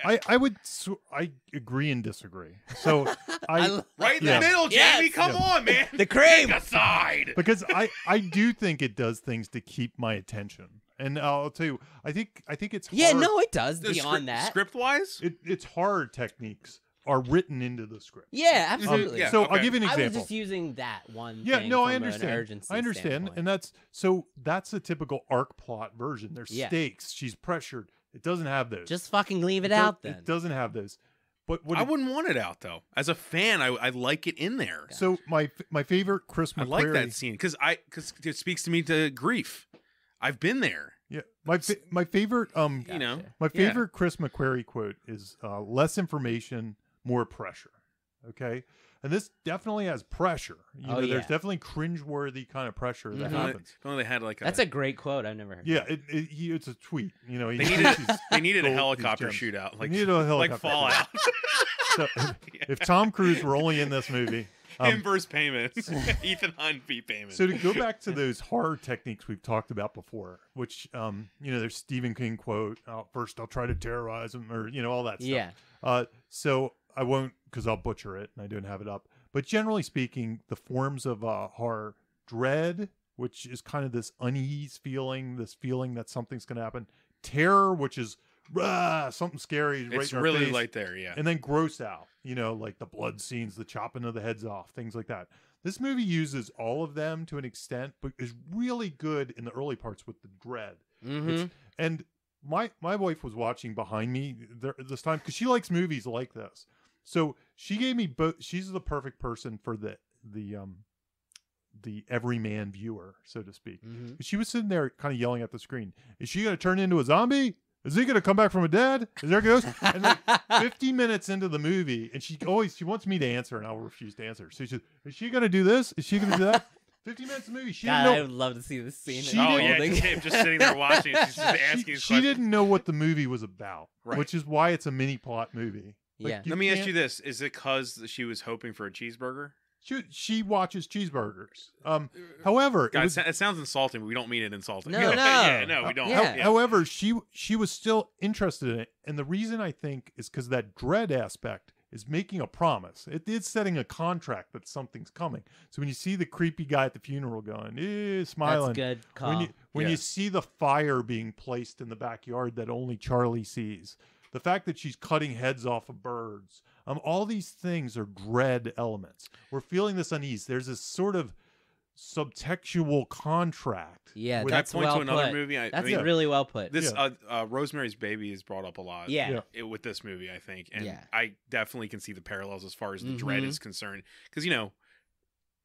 I agree and disagree. So right in the middle, Jamie. Come on, man. The cream Pick a side. Because I do think it does things to keep my attention, and I'll tell you, I think it's hard. Yeah, no, it does. Beyond that, script wise, it's horror techniques are written into the script. Yeah, absolutely. So I'll give you an example. I was just using that one. Yeah, thing no, from I understand. An urgency I understand, standpoint. and that's a typical arc plot version. There's stakes. She's pressured. It doesn't have those. Just fucking leave it out then. It doesn't have those. But I wouldn't want it out though. As a fan, I like it in there. Gotcha. So my favorite Chris McQuarrie. I like that scene because it speaks to me to grief. I've been there. Yeah, my favorite Gotcha. My favorite Chris McQuarrie quote is less information, more pressure. Okay, and this definitely has pressure. There's definitely cringeworthy kind of pressure that happens. If only they had that's a great quote. I've never heard. Yeah, it's a tweet. They needed a helicopter shootout. Like, needed a helicopter like Fallout. So if Tom Cruise were only in this movie. Inverse payments. Ethan Hunt fee payments. So to go back to those horror techniques we've talked about before, which there's Stephen King quote, first I'll try to terrorize him, or all that stuff. Yeah. So I won't, because I'll butcher it and I don't have it up. But generally speaking, the forms of horror: dread, which is kind of this unease feeling, this feeling that something's going to happen; terror, which is something scary right it's in our really face. Right there, yeah. And then gross out, like the blood scenes, the chopping of the heads off, things like that. This movie uses all of them to an extent, but is really good in the early parts with the dread. Mm-hmm. And my wife was watching behind me this time because she likes movies like this. So she gave me both. She's the perfect person for the everyman viewer, so to speak. Mm-hmm. She was sitting there kind of yelling at the screen. Is she going to turn into a zombie? Is he going to come back from a dead? Is there a ghost? And like 50 minutes into the movie, and she wants me to answer, and I'll refuse to answer. So she says, is she going to do this? Is she going to do that? 50 minutes of the movie. I would love to see this scene. Just sitting there watching. She's just asking questions. She didn't know what the movie was about, right. Which is why it's a mini plot movie. Like, Let me ask you this. Is it because she was hoping for a cheeseburger? She watches cheeseburgers. However, God, it sounds insulting, but we don't mean it insulting. No. No, we don't. Yeah. However, she was still interested in it, and the reason I think is because that dread aspect is making a promise. It is setting a contract that something's coming. So when you see the creepy guy at the funeral going, smiling, that's good call. When you see the fire being placed in the backyard that only Charlie sees, the fact that she's cutting heads off of birds. All these things are dread elements. We're feeling this unease. There's this sort of subtextual contract. Yeah, Would that's I point well to another put. movie? That's I mean, really well put. This Rosemary's Baby is brought up a lot. Yeah. With this movie, I think, and Yeah. I definitely can see the parallels as far as the Mhm. dread is concerned. Because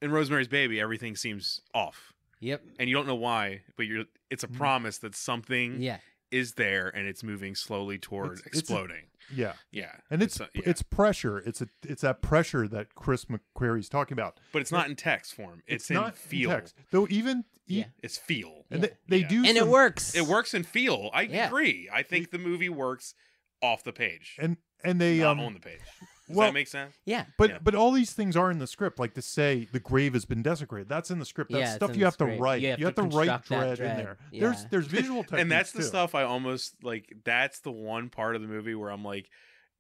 in Rosemary's Baby, everything seems off, Yep. and you don't know why, but it's a promise that something Yeah. is there, and it's moving slowly toward exploding. Yeah. Yeah, And it's pressure. It's that pressure that Chris McQuarrie's talking about. but it's not in text form. It's in not feel. text. Though even Yeah. It's feel. and Yeah. they Yeah. do And it some- works. It works in feel. I Yeah. agree. I think the movie works off the page, and they not on the page. Does well, that make sense? Yeah. But Yeah. but all these things are in the script, like to say the grave has been desecrated. That's in the script. That's Yeah, it's stuff in you the have to script. write. You have to write construct that dread in dread. there. Yeah. There's visual techniques And that's the too. stuff I almost like. That's the one part of the movie where I'm like,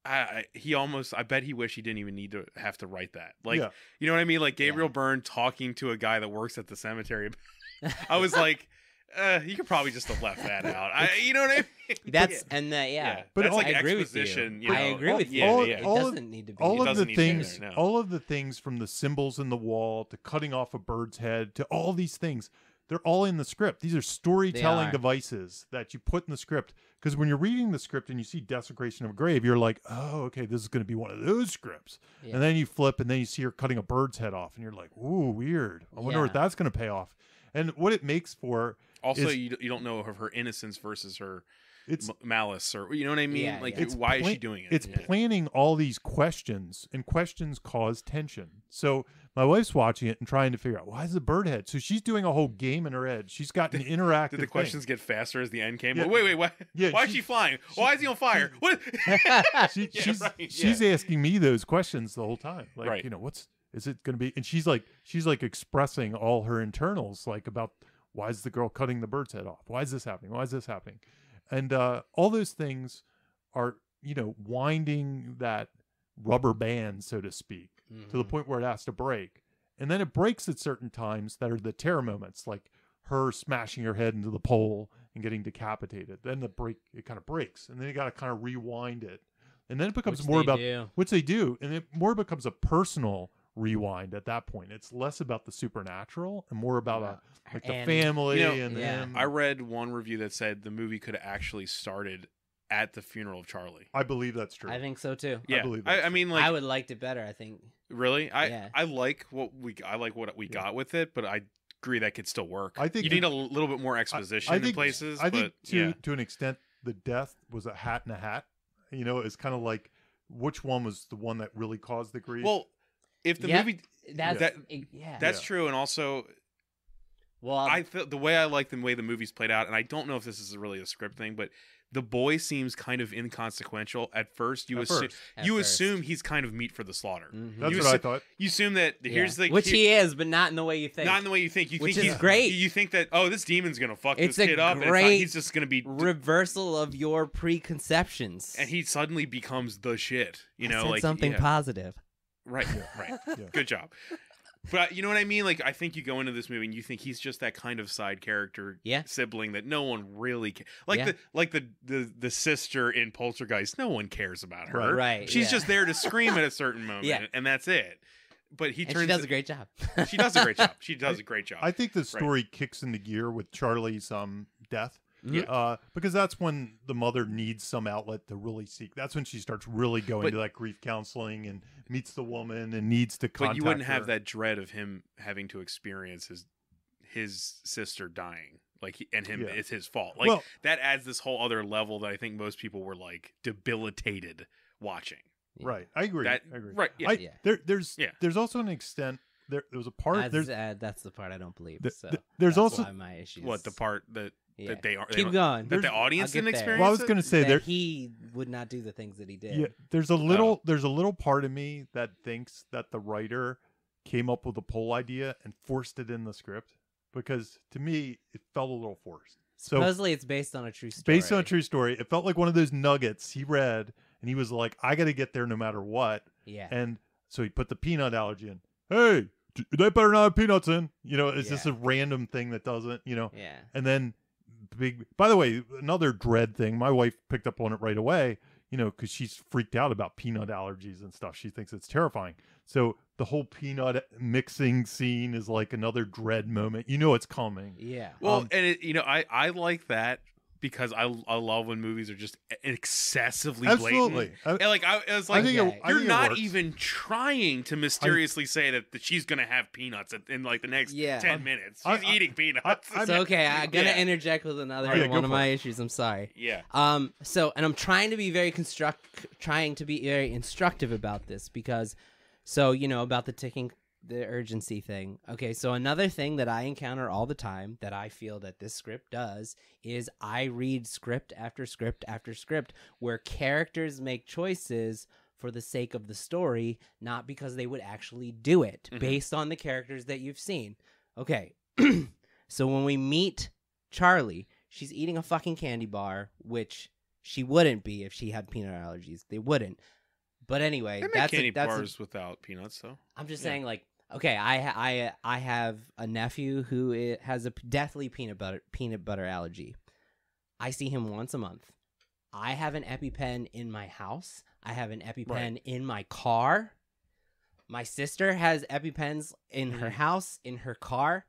I bet he wish he didn't even need to have to write that. Like, Yeah. you know what I mean? Like Gabriel Byrne talking to a guy that works at the cemetery. I was like, you could probably just have left that out. You know what I mean? That's yeah. But that's all- like I agree with exposition. you. You I know? agree with you. Yeah, all- yeah. It all of- doesn't need to be. all of doesn't the need to be things, there, no. all of the things from the symbols in the wall to cutting off a bird's head to all these things, they're all in the script. These are storytelling are. devices that you put in the script. Because when you're reading the script and you see desecration of a grave, you're like, oh, okay, this is going to be one of those scripts. Yeah. And then you flip and then you see her cutting a bird's head off, and you're like, ooh, weird. I wonder Yeah. what that's going to pay off. And what it makes for Also, is- you don't know of her innocence versus her it's malice, or you know what I mean? Yeah, like, yeah. why is she doing it? It's Yeah. planning all these questions, and questions cause tension. So my wife's watching it and trying to figure out, why is the bird head? So she's doing a whole game in her head. She's got an interactive Did the thing. questions get faster as the end came? Yeah. Wait, why? Yeah, Why is she flying? Why is he on fire? What? She- Yeah, she's right, she's yeah. asking me those questions the whole time. Like, Right. is it going to be? And she's like expressing all her internals, like about why is the girl cutting the bird's head off? Why is this happening? Why is this happening? And all those things are, winding that rubber band, so to speak, to the Mhm. point where it has to break. And then it breaks at certain times that are the terror moments, like her smashing her head into the pole and getting decapitated. Then it kind of breaks, and then you got to kind of rewind it. And then it becomes Which more they about do. which they do, and it more becomes a personal rewind at that point. It's less about the supernatural and more about the And- family and yeah. them. I read one review that said the movie could have actually started at the funeral of Charlie. I believe that's true. I think so too. Yeah, believe that's I mean, like, I would liked it better. I think. really, Yeah. I like what we got with it, but I agree that could still work. I think you need a little bit more exposition I in think, places. I think but to an extent, the death was a hat in a hat. It's kind of like which one was the one that really caused the grief. well, if the Yep. movie That's That- yeah. that's Yeah. true, and also well, I feel the way I like the way the movie's played out, and I don't know if this is really a script thing, but the boy seems kind of inconsequential at first. You At assume first. At you first. assume he's kind of meat for the slaughter. Mhm. That's you what I assu- thought. You assume that here's the which he is, but not in the way you think. not in the way you think. You Which think is he's great. You think that this demon's gonna fuck It's this a kid up. And it's not, great he's just gonna be Reversal of your preconceptions. and he suddenly becomes the shit. You I know, said like something yeah. positive. Right, right. Yeah. Good job. But you know what I mean? Like, I think you go into this movie and you think he's just that kind of side character Yeah. sibling that no one really like Yeah. the sister in Poltergeist. No one cares about her. Right, She's yeah. just there to scream at a certain moment, Yeah. and that's it. But he And turns. she does a great job. She does a great job. She does a great job. I think the story kicks into gear with Charlie's death. Because that's when the mother needs some outlet to really seek. That's when she starts really going But- to that grief counseling and meets the woman and needs to contact But you wouldn't have her. that dread of him having to experience his sister dying. Like Yeah. it's his fault. Like Well- that adds this whole other level that I think most people were like debilitated watching. Right. I agree. That- I agree. right, yeah. Yeah. There's also an extent. There was a part. That's the part I don't believe. So there's that's also why my issues. What the part that Yeah. that they are Keep going. that the There's- audience I'll get didn't there. experience. Well, I was it? going to say that there. he would not do the things that he did. Yeah, there's a little part of me that thinks that the writer came up with a poll idea and forced it in the script, because to me it felt a little forced. So Supposedly it's based on a true story. based on a true story, it felt like one of those nuggets he read, and he was like, "I got to get there no matter what." Yeah. And so he put the peanut allergy in. Hey, they better not have peanuts in. It's just Yeah. a random thing that doesn't. Yeah. And then by the way, another dread thing, my wife picked up on it right away. because she's freaked out about peanut allergies and stuff. She thinks it's terrifying. So the whole peanut mixing scene is like another dread moment. It's coming. Yeah. Well, and I like that because I love when movies are just excessively Absolutely. blatant. And I was like, I think you're it not works. even trying to mysteriously say that she's gonna have peanuts in like the next 10 minutes. She's eating peanuts. I'm gonna interject with another one of my issues. I'm sorry. Yeah. And I'm trying to be very instructive about this because, about the urgency thing. Okay, so another thing that I encounter all the time that I feel that this script does is I read script after script after script where characters make choices for the sake of the story, not because they would actually do it based on the characters that you've seen. Okay, so when we meet Charlie, she's eating a fucking candy bar, which she wouldn't be if she had peanut allergies. They wouldn't. But anyway, They make candy bars without peanuts, though. I'm just saying, like, okay, I have a nephew who has a deathly peanut butter allergy. I see him once a month. I have an EpiPen in my house. I have an EpiPen in my car. My sister has EpiPens in her house, in her car.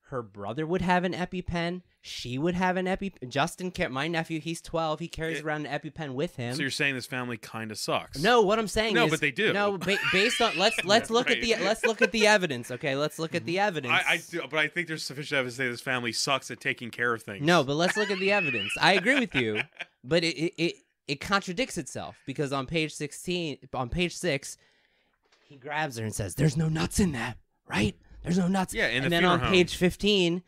Her brother would have an EpiPen. She would have an EpiPen. Justin, my nephew, he's 12. He carries around an EpiPen with him. So you're saying this family kind of sucks? No, what I'm saying is no, but they do. No, based on let's look at the evidence. Okay, let's look at the evidence. I do, but I think there's sufficient evidence to say this family sucks at taking care of things. No, but let's look at the evidence. I agree with you, but it contradicts itself because on page 6, he grabs her and says, "There's no nuts in that, right? There's no nuts." Yeah, and then on page 15,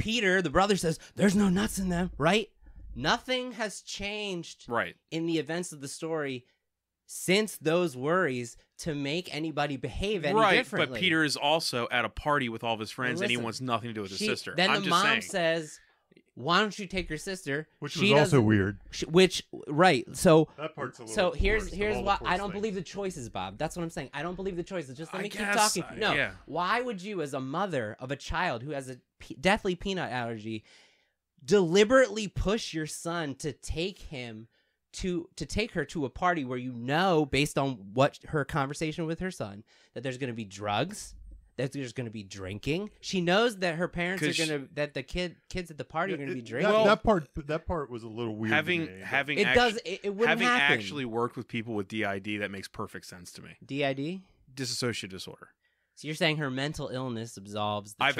Peter, the brother, says, "There's no nuts in them," right? Nothing has changed in the events of the story since those worries to make anybody behave any differently. But Peter is also at a party with all of his friends, and he wants nothing to do with his sister. Then the mom says, "Why don't you take your sister?" Which was also weird. So that part's a little so here's why I don't believe the choices, Bob. That's what I'm saying. I don't believe the choices. Just let me keep talking. No, why would you, as a mother of a child who has a deathly peanut allergy, deliberately push your son to take her to a party where based on what her conversation with her son, that there's going to be drugs, that there's going to be drinking. She knows that her parents that the kids at the party are going to be drinking. That part was a little weird. Having actually worked with people with DID, that makes perfect sense to me. DID? Dissociative disorder. So you're saying her mental illness absolves the choice.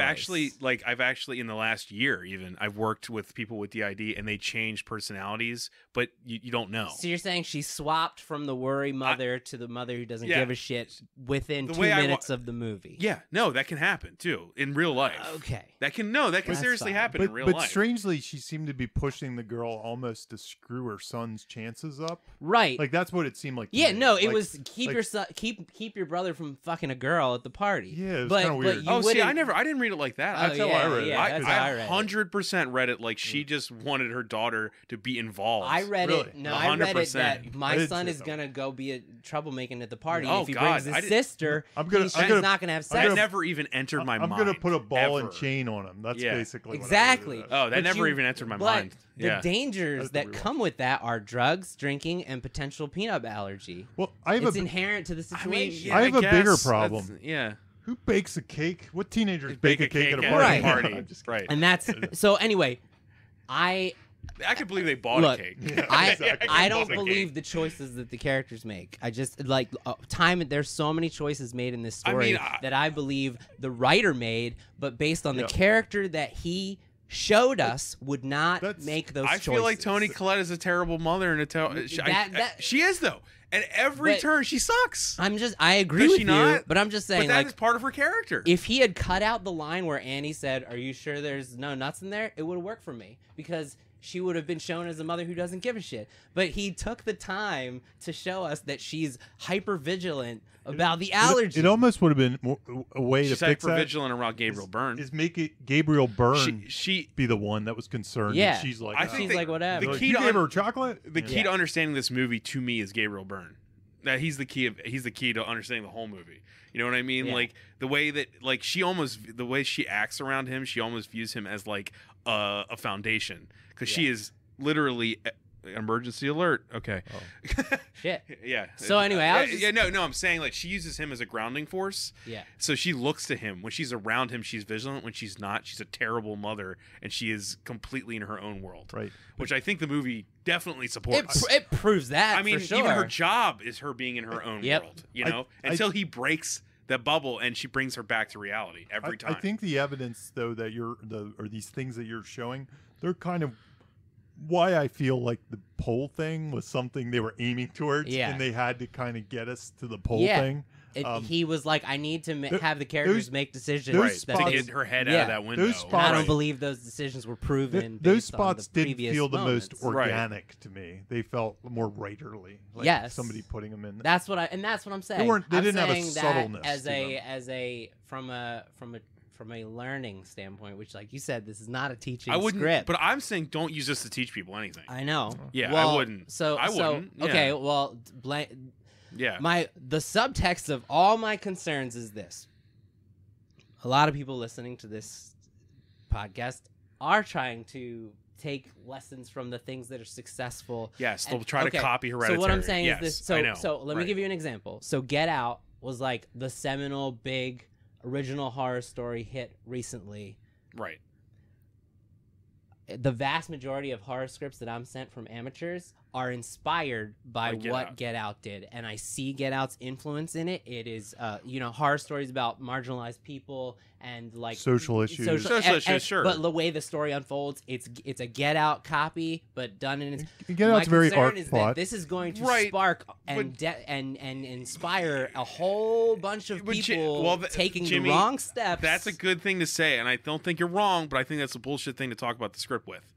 I've actually in the last year even, I've worked with people with DID and they change personalities, but you don't know. So you're saying she swapped from the worry mother to the mother who doesn't give a shit within 2 minutes of the movie. Yeah, no, that can happen too in real life. Okay. That can seriously happen in real life. But strangely, she seemed to be pushing the girl almost to screw her son's chances up. Right. Like that's what it seemed like. Yeah, no, it was keep your brother from fucking a girl at the party. Yeah, it was kind of weird. I didn't read it like that. That's how I read it. Yeah, I 100% read it like she just wanted her daughter to be involved. I read it. No, 100%. I read it that my son is gonna go be a troublemaking at the party. Oh, if he brings his sister, he's not gonna have sex. That never even entered my mind. I'm gonna put a ball and chain on him. That's basically exactly. Oh, that never even entered my mind. The dangers that come with that are drugs, drinking, and potential peanut allergy. Well, it's inherent to the situation. I have a bigger problem. Yeah. Who bakes a cake? What teenagers bake a cake at a party? Right. And that's so. Anyway, I can believe they bought a cake. Yeah, I don't believe the choices that the characters make. I just there's so many choices made in this story that I believe the writer made, but based on the character that he showed us would not make those choices. I feel like Toni Collette is a terrible mother and she is though. At every turn, she sucks. I agree with you, but I'm just saying, but that is part of her character. If he had cut out the line where Annie said, "Are you sure there's no nuts in there?" it would have worked for me because she would have been shown as a mother who doesn't give a shit. But he took the time to show us that she's hyper vigilant about the allergy. It almost would have been a way to fix that. She's hyper vigilant around Gabriel Byrne. Is make it Gabriel Byrne be the one that was concerned. Yeah, and she's like, I think like whatever. The key to gave her chocolate. The key to understanding this movie to me is Gabriel Byrne. That he's the key to understanding the whole movie. You know what I mean? Yeah. Like the way that the way she acts around him, she almost views him as like a foundation because she is literally emergency alert. Okay. Shit. Yeah. So anyway, I was just- no, I'm saying like she uses him as a grounding force. Yeah. So she looks to him when she's around him. She's vigilant. When she's not, she's a terrible mother, and she is completely in her own world. Right. Which I think the movie definitely supports. It proves that. I mean, for sure. even her job is her being in her own Yep. world. You know, until he breaks the bubble and she brings her back to reality every time. I think the evidence, though, that or these things that you're showing, they're kind of why I feel like the poll thing was something they were aiming towards, and they had to kind of get us to the poll thing. He was like, I need to have the characters make decisions those that to get her head out of that window. Those spots, and I don't believe those decisions were proven. Those based spots on the didn't previous feel the moments. most organic to me. They felt more writerly. Like Yes. somebody putting them in. That's what I'm saying. They I'm didn't have a saying that subtleness from a learning standpoint, which, like you said, this is not a teaching I wouldn't, script. but I'm saying don't use this to teach people anything. I know. Yeah, well, I wouldn't. I wouldn't. Yeah. Okay, well, Yeah. the subtext of all my concerns is this: a lot of people listening to this podcast are trying to take lessons from the things that are successful. Yes, they'll try to copy Hereditary. So what I'm saying yes, is this. I know. So let me give you an example. So Get Out was like the seminal big original horror story hit recently. Right. The vast majority of horror scripts that I'm sent from amateurs are inspired by what Get Out did, and I see Get Out's influence in it. It is, horror stories about marginalized people and like social issues. Social issues, sure. But the way the story unfolds, it's a Get Out copy, but done in its. Get Out's very art is plot. that this is going to spark and inspire a whole bunch of people taking Jimmy, the wrong steps. That's a good thing to say, and I don't think you're wrong, but I think that's a bullshit thing to talk about the script with.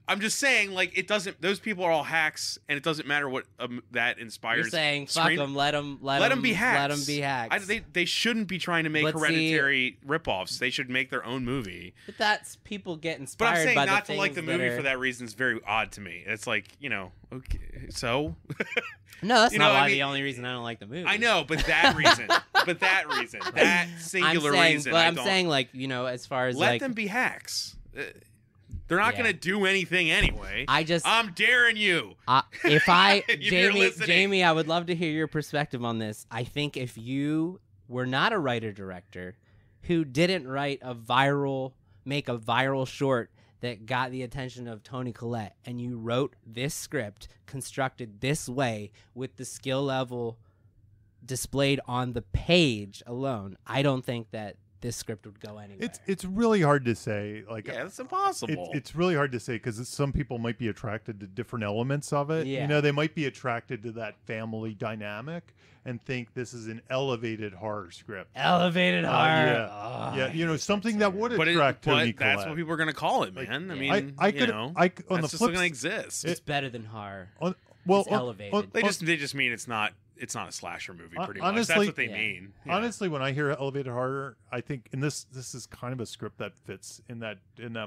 I'm just saying, like, it doesn't. Those people are all hacks, and it doesn't matter what that inspires. You're saying, fuck them, let them be hacks. Let them be hacks. They shouldn't be trying to make Hereditary ripoffs. They should make their own movie. But that's people get inspired. But I'm saying by not the to like the movie are... for that reason is very odd to me. It's like, okay, so. No, that's not the only reason I don't like the movie. I know, but that reason, that singular reason. But I'm saying, like, as far as let them be hacks. They're not going to do anything anyway. I'm daring you. Jamie, I would love to hear your perspective on this. I think if you were not a writer-director who didn't make a viral short that got the attention of Toni Collette, and you wrote this script constructed this way with the skill level displayed on the page alone, I don't think that this script would go anywhere. It's really hard to say. Like, yeah, it's impossible. It's really hard to say because some people might be attracted to different elements of it. Yeah. They might be attracted to that family dynamic and think this is an elevated horror script. Elevated horror. Yeah. Something that would attract Toni Collette. That's what people are going to call it, man. Like, I mean, that's just going to exist. It's better than horror. It's elevated. They just mean it's not a slasher movie, pretty much. Honestly, that's what they mean. Yeah. Honestly, when I hear elevated horror, I think, and this is kind of a script that fits in that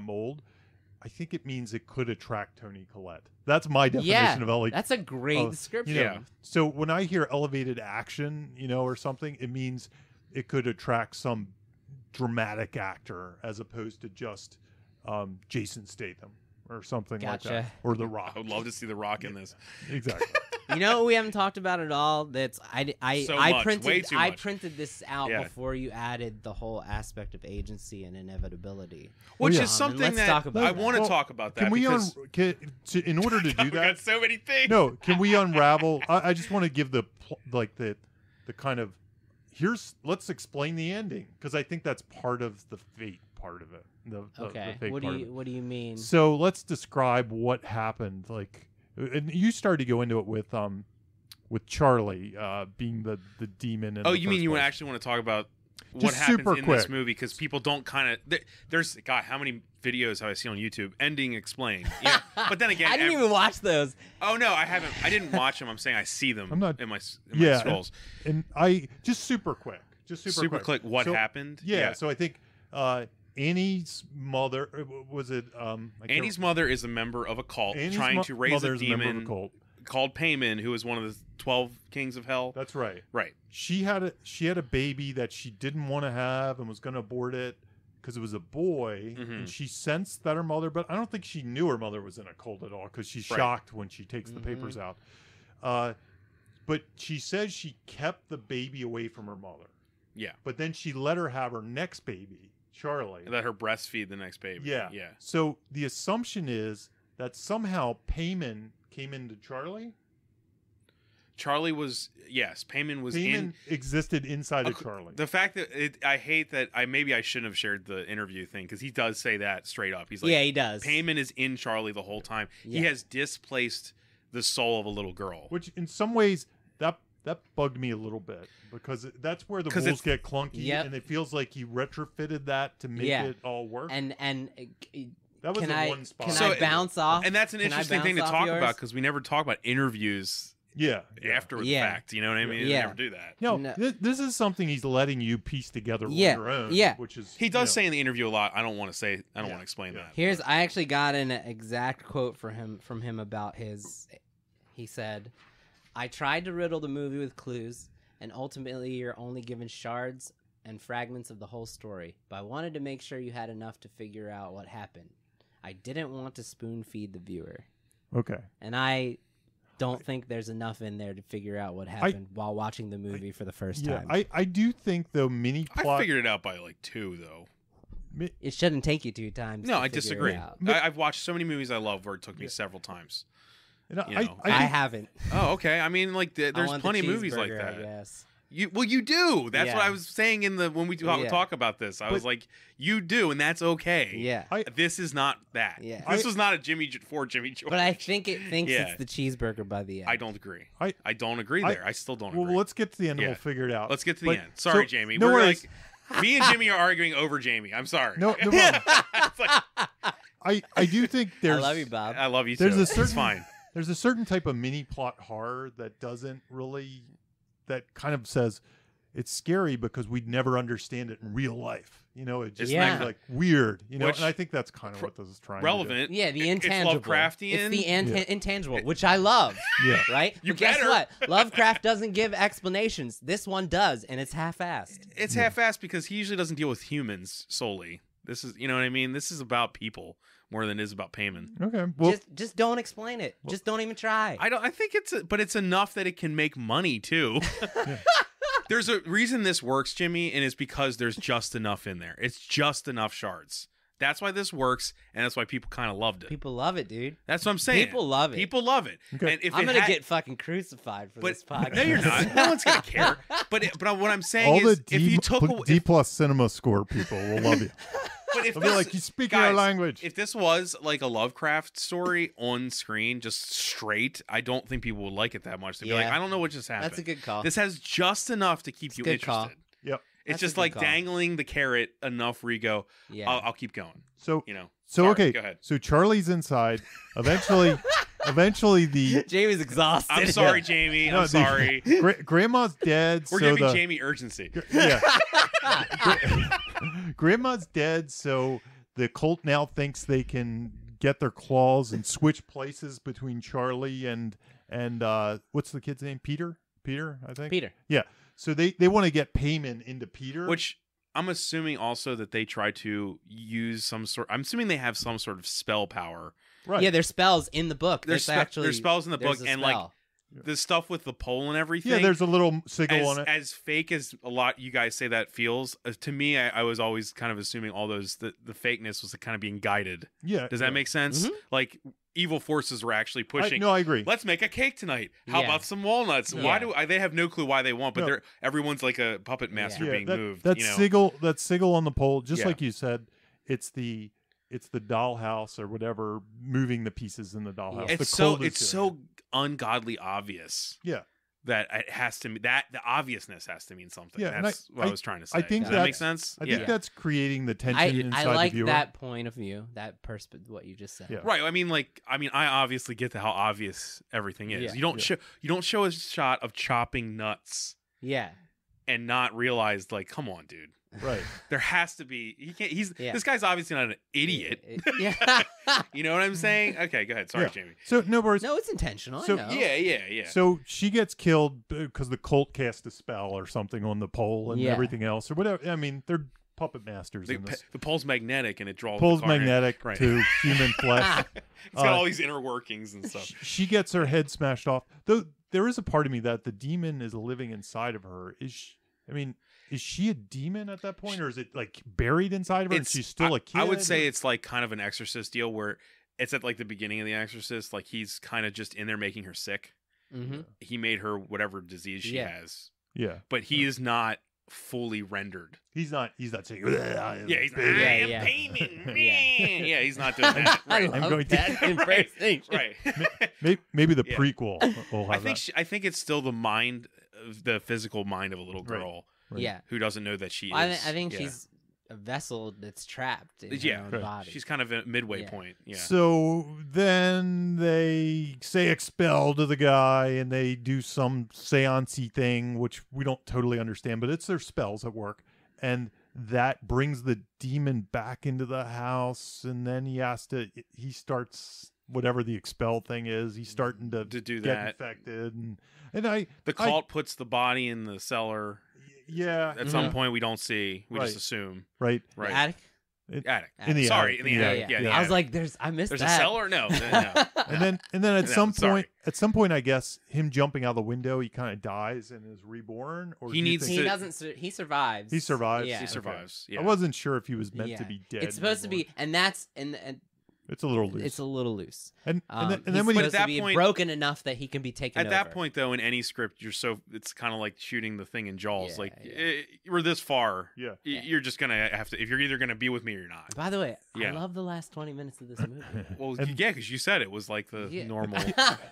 mold. I think it means it could attract Toni Collette. That's my definition of elevated. That's a great description. Yeah. So when I hear elevated action, or something, it means it could attract some dramatic actor as opposed to just Jason Statham or something like that, or The Rock. I would love to see The Rock in this. Exactly. You know what we haven't talked about at all? That's I printed this out before you added the whole aspect of agency and inevitability, which is something that I want to talk about. That can we in order to do that? We got so many things. No, can we unravel? I just want to give the kind of let's explain the ending because I think that's part of the fate part of it. The fake what do you mean? So let's describe what happened. And you started to go into it with Charlie being the demon. You mean you actually want to talk about what happens in this movie? Because people don't there's how many videos have I seen on YouTube? Ending explained. But then again, I didn't even watch those. Oh no, I haven't. I didn't watch them. I'm saying I see them in my scrolls. And I just super quick. What happened? Yeah. So I think. Annie's mother was it? Annie's mother is a member of a cult trying to raise a demon called Payman, who is one of the 12 kings of hell. That's right. Right. She had a baby that she didn't want to have and was going to abort it, because it was a boy, and she sensed that her mother, but I don't think she knew her mother was in a cult at all, because she's shocked when she takes the papers out. But she says she kept the baby away from her mother. Yeah. But then she let her have her next baby, Charlie. Let her breastfeed the next baby. Yeah. Yeah. So the assumption is that somehow Payman came into Charlie. Charlie was, yes, Payman was Payman existed inside of Charlie. The fact that I hate that maybe I shouldn't have shared the interview thing, because he does say that straight up. He's like, yeah, he does. Payman is in Charlie the whole time. Yeah. He has displaced the soul of a little girl. Which in some ways that bugged me a little bit, because that's where the rules get clunky, and it feels like he retrofitted that to make it all work. And that was one spot. Can I bounce off? And that's an interesting thing to talk about, because we never talk about interviews. After the fact, you know what I mean? Yeah. We never do that. No, this is something he's letting you piece together on your own. Yeah, which is he does say in the interview a lot. I don't want to explain that. I actually got an exact quote from him about his. He said, "I tried to riddle the movie with clues, and ultimately you're only given shards and fragments of the whole story. But I wanted to make sure you had enough to figure out what happened. I didn't want to spoon feed the viewer." Okay. And I don't think there's enough in there to figure out what happened while watching the movie for the first time. I do think, though, I figured it out by like 2, though. It shouldn't take you 2 times. No, I disagree. I've watched so many movies I love where it took me several times. I haven't. Oh, okay. I mean, like, there's plenty of movies like that. Yes. You do. That's what I was saying when we talk about this. I was like, you do, and that's okay. Yeah. This is not that. Yeah. This was not a Jimmy George. But I think it thinks it's the cheeseburger by the end. I don't agree. I don't agree there. I still don't agree. Well, let's get to the end and we'll figure it out. Let's get to the end. Sorry, Jamie. No worries. Me and Jimmy are arguing over Jamie. I'm sorry. No problem. I do think there's. I love you, Bob. I love you too. It's fine. There's a certain type of mini plot horror that doesn't really, that kind of says it's scary because we'd never understand it in real life. You know, it just makes like weird. You know, and I think that's kind of what this is trying relevant. to do. Yeah, the intangible. It's Lovecraftian. It's the intangible, which I love. Yeah. Right? But guess what? Lovecraft doesn't give explanations. This one does, and it's half-assed. It's half-assed because he usually doesn't deal with humans solely. This is, you know what I mean? This is about people more than it is about Payman. Okay. Well, just don't explain it. Just don't even try. I think but it's enough that it can make money too. There's a reason this works, Jimmy, and it's because there's just enough in there. It's just enough shards. That's why this works, and that's why people kind of loved it. People love it, dude. That's what I'm saying. People love it. People love it. Okay. And if I'm gonna get fucking crucified for this podcast. No, you're not. No one's gonna care. But what I'm saying is, if you took D+ cinema score people will love you. But if they'll be like, you speak our language. If this was like a Lovecraft story on screen, just straight, I don't think people would like it that much. They'd be like, I don't know what just happened. That's a good call. This has just enough to keep you interested. Call. Yep. It's just like dangling the carrot enough where you go, I'll keep going. So, you know. So sorry, okay. Go ahead. So Charlie's inside. Eventually the Jamie's exhausted. I'm sorry, Jamie. I'm sorry. Grandma's dead. We're giving Jamie urgency. Yeah. Grandma's dead, so the cult now thinks they can get their claws and switch places between Charlie and what's the kid's name? Peter, I think. Peter. Yeah. So they want to get Payman into Peter, which I'm assuming also that they try to use some sort. I'm assuming they have some sort of spell power. Right. Yeah, there's spells in the book. There's spells in the book, and like the stuff with the pole and everything. Yeah, there's a little sigil on it. As fake as a lot you guys say that feels, to me, I was always kind of assuming all those the fakeness was kind of being guided. Yeah. Does that make sense? Mm-hmm. Like evil forces were actually pushing. No, I agree. Let's make a cake tonight. How about some walnuts? Yeah. Why do they have no clue why they want? But everyone's like a puppet master being moved. That sigil on the pole, just like you said, it's the dollhouse or whatever moving the pieces in the dollhouse. It's so ungodly obvious. Yeah. That it has to that the obviousness has to mean something. Yeah, that's what I was trying to say. I think Does that make sense? I think that's creating the tension inside I like the viewer. that point of view, that perspective, what you just said. Yeah. Right. I mean, I obviously get to how obvious everything is. Yeah. You don't show a shot of chopping nuts. Yeah. And not realize, like, come on, dude. Right. There has to be. He can't. This guy's obviously not an idiot. Yeah. You know what I'm saying? Okay, go ahead. Sorry, Jamie. So no, it's intentional. So, I know. Yeah. So she gets killed because the cult cast a spell or something on the pole and everything else or whatever. I mean, they're puppet masters in this. The pole's magnetic and it draws. Pole's the car in. magnetic Right. to human flesh. It's got all these inner workings and stuff. She gets her head smashed off. Though there is a part of me that the demon is living inside of her. Is she a demon at that point, or is it like buried inside of her? And she's still a kid. I would say it's like kind of an Exorcist deal where it's at like the beginning of the Exorcist. Like he's kind of just in there making her sick. Mm-hmm. He made her whatever disease she has. Yeah, but he is not fully rendered. He's not saying. Yeah, he's not. Yeah. Payment. Yeah, he's not doing that. Right. I love that impersonation. Right. Maybe the prequel will have I think it's still the physical mind of a little girl. Right. Yeah. Who doesn't know that she is. I think she's a vessel that's trapped in her own body. She's kind of a midway point. Yeah. So then they say expel to the guy, and they do some seance-y thing, which we don't totally understand, but it's their spells at work. And that brings the demon back into the house, and then he starts whatever the expel thing is. He's starting to do get that. infected, and the cult puts the body in the cellar. Yeah. At some point, we don't see. We Right. just assume. Right. The attic? Attic. In the Sorry, attic. in the attic. Yeah. I was like, I missed There's that. a cellar? No. And then at some point, I guess him jumping out the window, he kind of dies and is reborn. Or He needs He doesn't. He survives. He survives. Yeah. He survives. Okay. Yeah. I wasn't sure if he was meant to be dead. It's supposed to be, and that's and it's a little loose. It's a little loose. And then he's when supposed to be broken enough that he can be taken at that over. point, though, in any script, it's kind of like shooting the thing in Jaws. Yeah, we're this far. Yeah. You're just gonna have to. If you're either gonna be with me or you're not. By the way, I love the last 20 minutes of this movie. Well, yeah, because you said it was like the normal.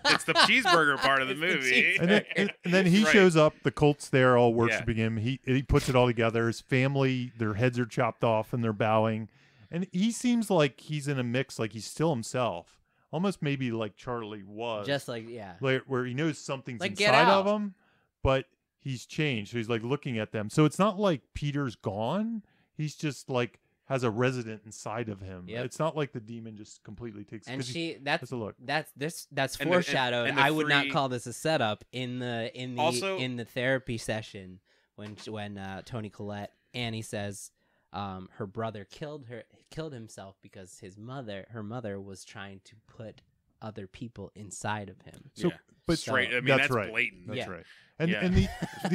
It's the cheeseburger part of the movie. And then he shows up. The cult's there, all worshiping him. He puts it all together. His family, their heads are chopped off, and they're bowing. And he seems like he's in a mix, like he's still himself. Almost maybe like Charlie was. Just like, where he knows something's like inside of him, but he's changed. So he's like looking at them. So it's not like Peter's gone. He's just like has a resident inside of him. Yep. It's not like the demon just completely takes. And that's a look. That's foreshadowed. And the I would not call this a setup in Also, the therapy session when Toni Collette, Annie says her brother killed himself because her mother was trying to put other people inside of him. So, but straight. I mean, that's right. blatant. That's Yeah. right. And Yeah. and the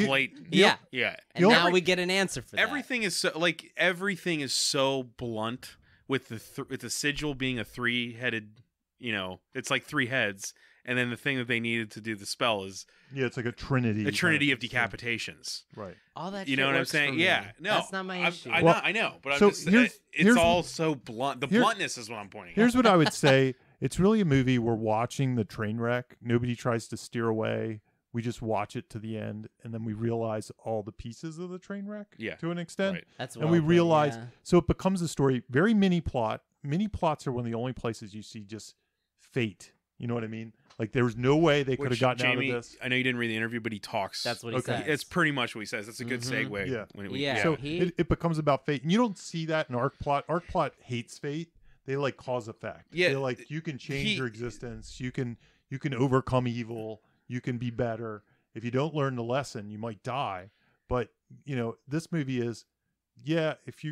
Blatant. Yeah. Yeah. And now we get an answer for that. Everything is so blunt with the sigil being a 3-headed. It's like 3 heads, and then the thing that they needed to do the spell is it's like a trinity. A trinity of decapitations. Right. All that. You know what I'm saying? Yeah. No, that's not my issue. I know, but so I'm just. here's It's all so blunt. The bluntness is what I'm pointing. Here's what I would say. It's really a movie. We're watching the train wreck. Nobody tries to steer away. We just watch it to the end, and then we realize all the pieces of the train wreck. Yeah. To an extent. Right. That's and we realize. Yeah. So it becomes a story. Very mini plot. Mini plots are one of the only places you see just fate. You know what I mean? Like there was no way they could have gotten Jamie, out of this. I know you didn't read the interview, but he talks. That's what he says. It's pretty much what he says. That's a good segue. Yeah. So it becomes about fate, and you don't see that in arc plot. Arc plot hates fate. They like cause effect. Yeah, they're like you can change your existence. You can overcome evil. You can be better. If you don't learn the lesson, you might die. But this movie is, if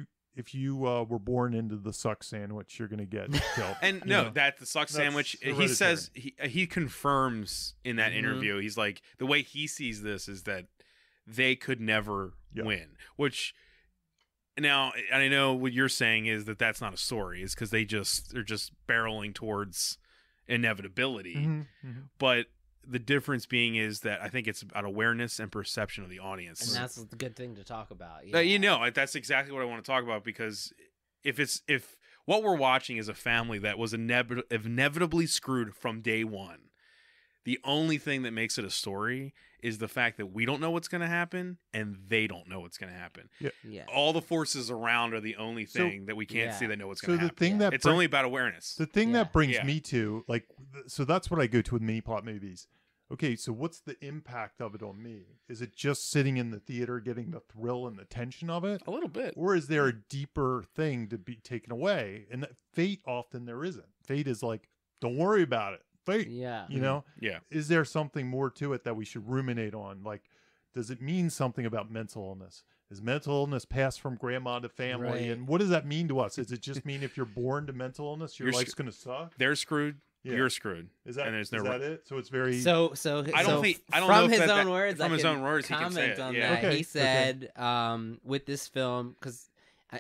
you were born into the suck sandwich, you're gonna get killed. And that the suck sandwich. He says he confirms in that interview. He's like, the way he sees this is that they could never win. Which now, and I know what you're saying is that that's not a story. It's because they're just barreling towards inevitability. But the difference being is that I think it's about awareness and perception of the audience. And that's the good thing to talk about. That's exactly what I want to talk about, because if what we're watching is a family that was inevitably screwed from day one, the only thing that makes it a story is the fact that we don't know what's going to happen and they don't know what's going to happen. Yeah. All the forces around are the only thing that we can't see that know what's going to happen. The thing that it's only about awareness. The thing that brings me to so that's what I go to with mini plot movies. Okay, so what's the impact of it on me? Is it just sitting in the theater getting the thrill and the tension of it? A little bit. Or is there a deeper thing to be taken away? And fate, often there isn't. Fate is like, don't worry about it. Fate. Yeah. You know? Yeah. Is there something more to it that we should ruminate on? Like, does it mean something about mental illness? Is mental illness passed from grandma to family? Right. And what does that mean to us? Does it just mean if you're born to mental illness, your life's going to suck? They're screwed. Yeah. You're screwed. Is that, and there's no is that it? So it's very... So I don't know from if his that- own words, from I his can own words, he can say comment it. on Yeah. that. Okay, He said, with this film, because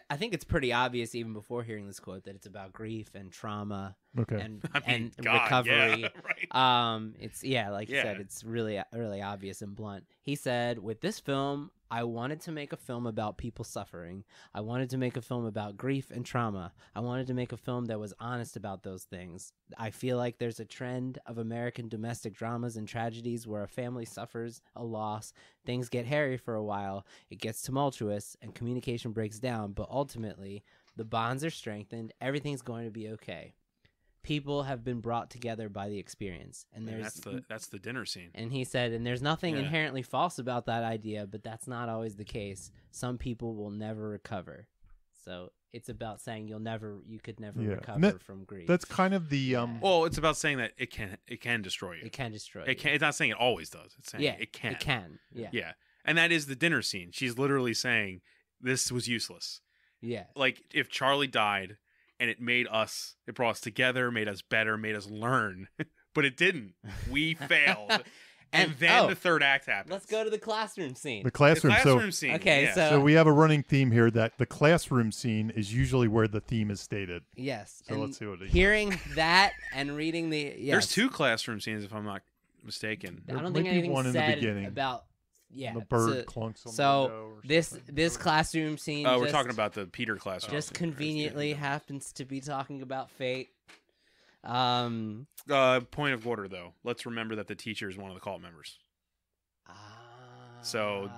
I think it's pretty obvious even before hearing this quote that it's about grief and trauma Okay. and I mean, and God, recovery. yeah, right. It's like you Yeah. said, it's really obvious and blunt. He said, with this film, I wanted to make a film about people suffering. I wanted to make a film about grief and trauma. I wanted to make a film that was honest about those things. I feel like there's a trend of American domestic dramas and tragedies where a family suffers a loss, things get hairy for a while, it gets tumultuous, and communication breaks down, but ultimately, the bonds are strengthened, everything's going to be okay. People have been brought together by the experience, and That's the dinner scene. and he said, and there's nothing Yeah. inherently false about that idea, but that's not always the case. Some people will never recover. So it's about saying you could never Yeah. recover And that- from grief. That's kind of the... Well, it's about saying that it can destroy you. It can destroy It can. It's not saying it always does. It's saying Yeah, it can. It can. Yeah. Yeah. And that is the dinner scene. She's literally saying this was useless. Yeah. Like if Charlie died and it brought us together, made us better, made us learn, but it didn't. We failed. And then the third act happens. Let's go to the classroom scene. The classroom. The classroom scene. Okay, yeah. so- So we have a running theme here that the classroom scene is usually where the theme is stated. Yes. So and let's see what it hearing that and reading the There's 2 classroom scenes if I'm not mistaken. I don't There think might be anything one in the said beginning. about The bird clunks on the so window or this something. this classroom scene. Oh, we're just- talking about the Peter classroom. just scene. conveniently happens to be talking about fate. Point of order though. Let's remember that the teacher is one of the cult members. So-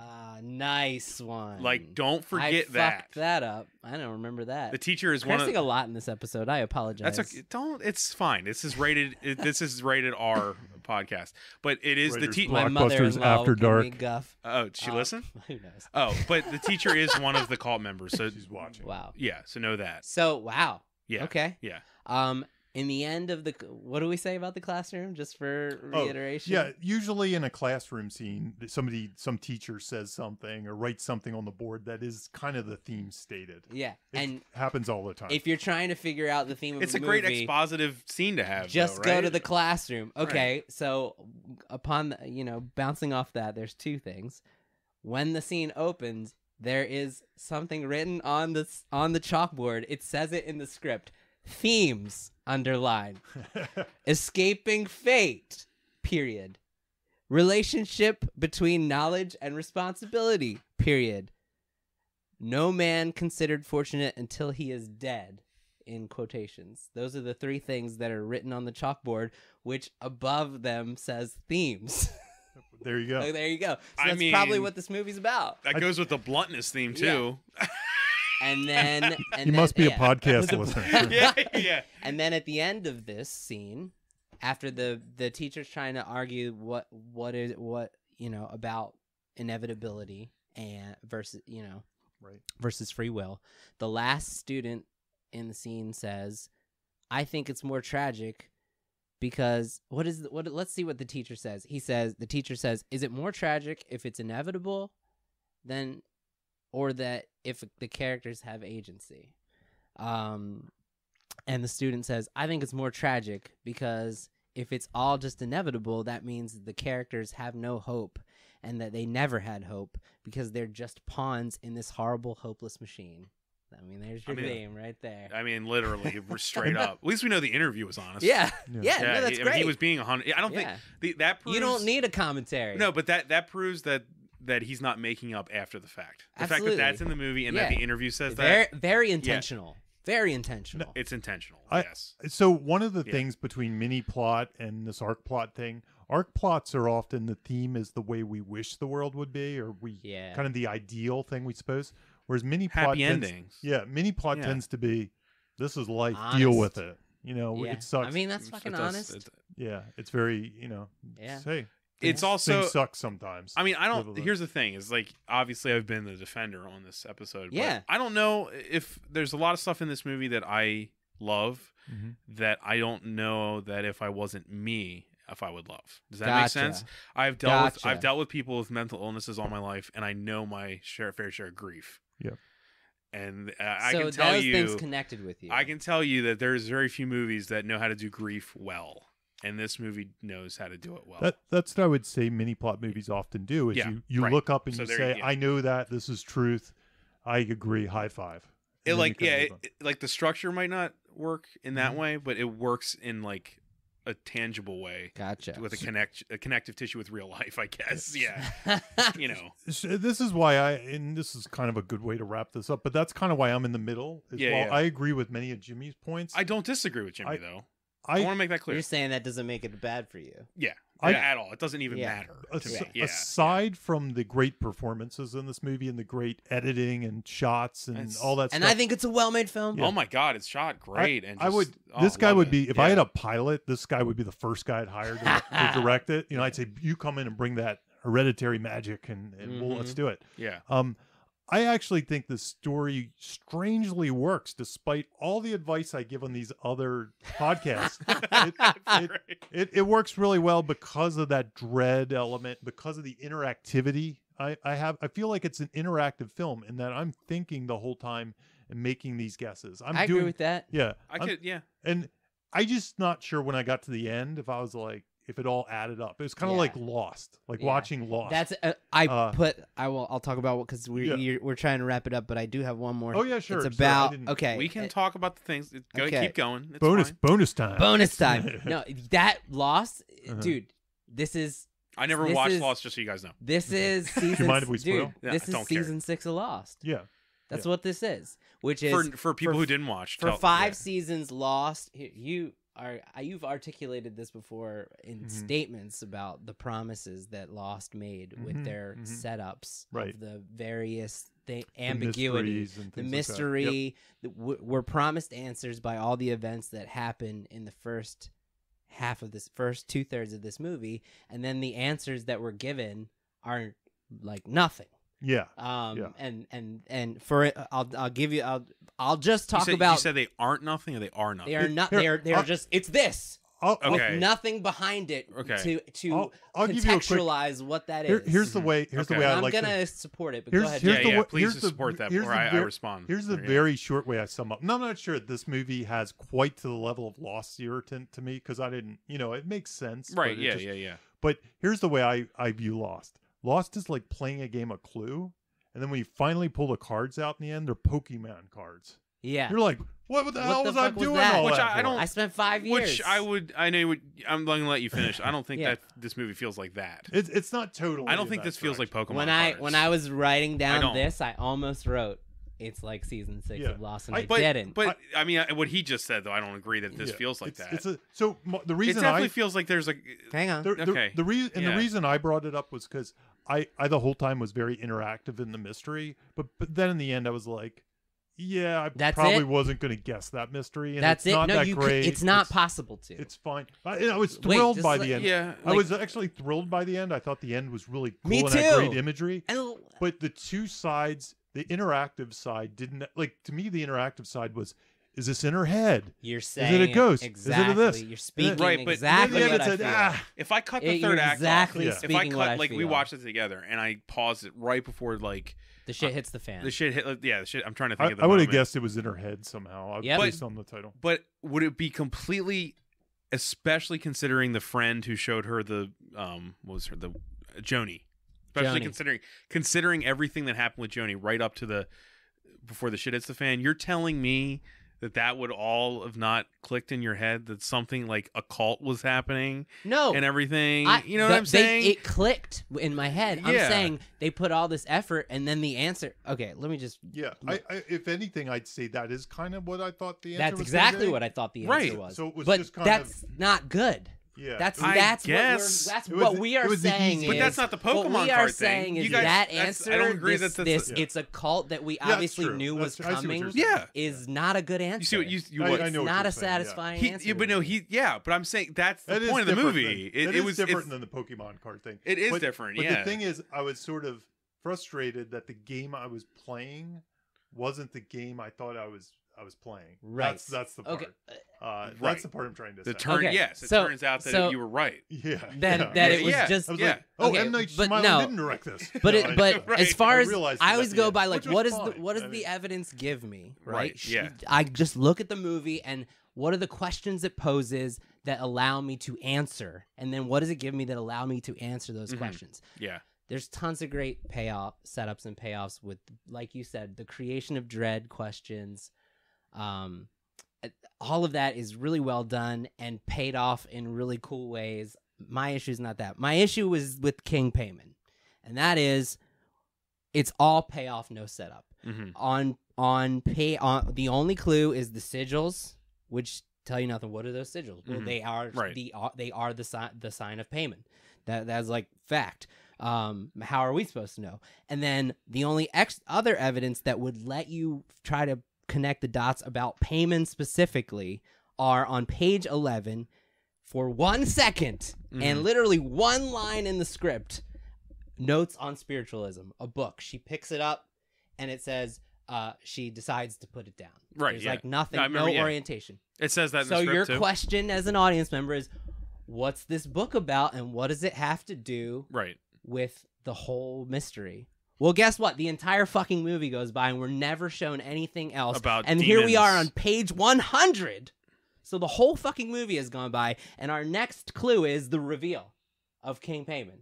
nice one. Like, don't forget I that. fucked that up. I don't remember that. The teacher is one Cursing of. a lot in this episode. I apologize. That's okay. Don't. It's fine. This is rated. This is rated R podcast. But it is the Rated teacher. My Blockbusters mother-in-law After will give me Dark. guff. Oh, did she listen? Who knows? Oh, but the teacher is one of the cult members. So She's watching. Wow. yeah. So know that. So wow. Yeah. Okay. Yeah. In the end of the, what do we say about the classroom? Just for reiteration. Yeah, usually in a classroom scene, some teacher says something or writes something on the board that is kind of the theme stated. Yeah. It And happens all the time. if you're trying to figure out the theme of It's the a great movie, expositive scene to have. just though, go right? to the classroom. Okay, so upon bouncing off that, there's 2 things. When the scene opens, there is something written on the chalkboard. It says it in the script. Themes underline. Escaping fate. Period. Relationship between knowledge and responsibility. Period. No man considered fortunate until he is dead. In quotations. Those are the 3 things that are written on the chalkboard, which above them says themes. There you go. So there you go. So I that's probably mean- what this movie's about. That goes with the bluntness theme too. And then You must be a podcast listener. Yeah. Yeah. And then at the end of this scene, after the teacher's trying to argue what about inevitability and versus Right. versus free will, the last student in the scene says, "I think it's more tragic because let's see what the teacher says." The teacher says, "Is it more tragic if it's inevitable than or that if the characters have agency?" And the student says, "I think it's more tragic because if it's all just inevitable, that means the characters have no hope and that they never had hope because they're just pawns in this horrible, hopeless machine." I mean, there's your theme right there. I mean, literally, we're straight up. At least we know the interview was honest. Yeah. Yeah. No, that's he, great. He was being 100. I don't Yeah. think that proves. You don't need a commentary. No, but that proves that he's not making up after the fact. The Absolutely. fact that that's in the movie and that Yeah. the interview says Very, that very intentional. Very intentional. it's intentional. I- Yes. So one of the Yeah. things between mini plot and this arc plot thing, arc plots are often the theme is the way we wish the world would be, or Yeah. kind of the ideal thing we suppose. Whereas mini plot Happy tends, endings. yeah, mini plot Yeah. tends to be this is life, deal Honest. with it. Yeah. It sucks. I mean, that's fucking It does- honest. it- yeah, it's very Yeah. Hey, It's things- also- things suck sometimes. I mean, I Live don't. with it. Here's the thing: is like obviously I've been the defender on this episode. But Yeah. I don't know if there's a lot of stuff in this movie that I love Mhm. that I don't know that if I wasn't me, if I would love. Does that make sense? I've dealt with people with mental illnesses all my life, and I know my fair share of grief. Yeah. And I can tell those you, things connected with you. I can tell you that there's very few movies that know how to do grief well, and this movie knows how to do it well. That's what I would say mini plot movies often do. Is you look up and you say, I know that this is truth. I agree. High five. It like the structure might not work in that way, but it works in like a tangible way. Gotcha. With a connective tissue with real life, I guess. Yeah. You know. This is why and this is kind of a good way to wrap this up, but that's kind of why I'm in the middle. I agree with many of Jimmy's points. I don't disagree with Jimmy though. I want to make that clear. You're saying that doesn't make it bad for you. Yeah. At all. It doesn't even matter. Aside from the great performances in this movie and the great editing and shots and all that stuff. And I think it's a well-made film. Yeah. Oh my God, it's shot great. This guy would be, if I had a pilot, this guy would be the first guy I'd hire to direct it. You know, I'd say, you come in and bring that hereditary magic and let's do it. Yeah. I actually think the story strangely works despite all the advice I give on these other podcasts. It works really well because of that dread element, because of the interactivity. I feel like it's an interactive film in that I'm thinking the whole time and making these guesses. I agree with that. Yeah. Yeah. And I just not sure when I got to the end if I was like, if it all added up. It was kind of like Lost, watching Lost. That's I'll talk about because we're trying to wrap it up, but I do have one more. Oh yeah, sure. It's about okay. We can talk about the things. Keep going. It's bonus time. Bonus time. No, that Lost, dude. This is. I never watched Lost, just so you guys know. This is season. Do you mind if we spoil? This is season 6 of Lost. Yeah. That's what this is. Which is for people who didn't watch. For 5 seasons, Lost. You've articulated this before in statements about the promises that Lost made with their setups of the various ambiguity, the mystery. We're promised answers by all the events that happen in the first half of this first 2/3 of this movie, and then the answers that were given are like nothing. Yeah. And for it, I'll give you. I'll just talk about. You said they aren't nothing, or they are nothing. They are not. They are just. It's this. Okay. With nothing behind it. Okay. To I'll contextualize what that is. Here's the way. Here's the way I like. I'm gonna support it. But go ahead. Please support that before I respond. Here's the very short way I sum up. No, I'm not sure this movie has quite to the level of Lost irritant to me because I didn't. You know, it makes sense. Right. Yeah. But here's the way I view Lost. Lost is like playing a game of Clue, and then when you finally pull the cards out in the end, they're Pokemon cards. Yeah, you're like, what the hell was I doing? All which that I don't. I spent 5 years. Which I know. I'm going to let you finish. I don't think that this movie feels like that. It's not totally. I don't think this feels like Pokemon. When I was writing down this, I almost wrote. It's like season 6 of Lost, and I didn't. But I mean, what he just said, though, I don't agree that this feels like that. The reason it definitely feels like there's a. Hang on. The reason I brought it up was because I the whole time was very interactive in the mystery, but then in the end I was like, I probably wasn't going to guess that mystery. And that's it's not that great. It's not possible to. It's fine. I was thrilled by the end. Yeah, I was actually thrilled by the end. I thought the end was really cool and had great imagery. But the two sides. The interactive side didn't to me. The interactive side was, is this in her head? You're saying is it a ghost? Exactly. Is it a this? You're speaking right, but exactly what I feel. If I cut the third act off, if I cut we watched it together and I paused it right before the shit hits the fan. The shit hit. The shit. I'm trying to think of the I would have guessed it was in her head somehow. Based on the title. But would it be completely, especially considering the friend who showed her the the Joni, especially considering everything that happened with Joni right up to before the shit hits the fan, you're telling me that would all have not clicked in your head that something like a cult was happening? No. And everything. You know what I'm saying? It clicked in my head. I'm saying they put all this effort and then the answer. Okay, let me just. Yeah. If anything, I'd say that is kind of what I thought the answer was. That's exactly what I thought the answer was. So it was but just kind that's not good. Yeah, that's what we are saying. But that's not the Pokemon card thing. What we are saying is that answer. I don't agree that it's a cult that we obviously knew was coming. Is not a good answer. You see what it's not a satisfying answer. But I'm saying that's the point of the movie. It was different than the Pokemon card thing. It is different. But the thing is, I was sort of frustrated that the game I was playing wasn't the game I thought I was playing. Right. That's the part. Okay. That's the part I'm trying to say. Okay, Yes, it so- turns out that so- you were right. Yeah. That yeah. it was Yeah. just I was Yeah. like, oh, Okay, M. Night but Shyamalan no. didn't direct this. But No, it, but Right. as far I as realized I that always at the go end, by like which was what fine. does I the mean- evidence give me, right? Right, yeah. I just look at the movie and what are the questions it poses that allow me to answer, and then what does it give me that allow me to answer those questions? Yeah. There's tons of great payoff setups and payoffs with, like you said, the creation of dread questions. All of that is really well done and paid off in really cool ways. My issue is not that. My issue was with King Payman, and that is, it's all payoff, no setup. Mm-hmm. On the only clue is the sigils, which tell you nothing. What are those sigils? Well, they are the sign of payment. That's like fact. How are we supposed to know? And then the only other evidence that would let you try to connect the dots about Payman specifically are on page 11 for 1 second and literally one line in the script. Notes on spiritualism, a book. She picks it up and it says she decides to put it down. Right. There's yeah. like nothing, I remember, no yeah. orientation. It says that in So the script your too. question as an audience member is, what's this book about and what does it have to do Right. with the whole mystery? Well, guess what? The entire fucking movie goes by and we're never shown anything else. About and here we are demons. on page 100. So the whole fucking movie has gone by, and our next clue is the reveal of King Payman.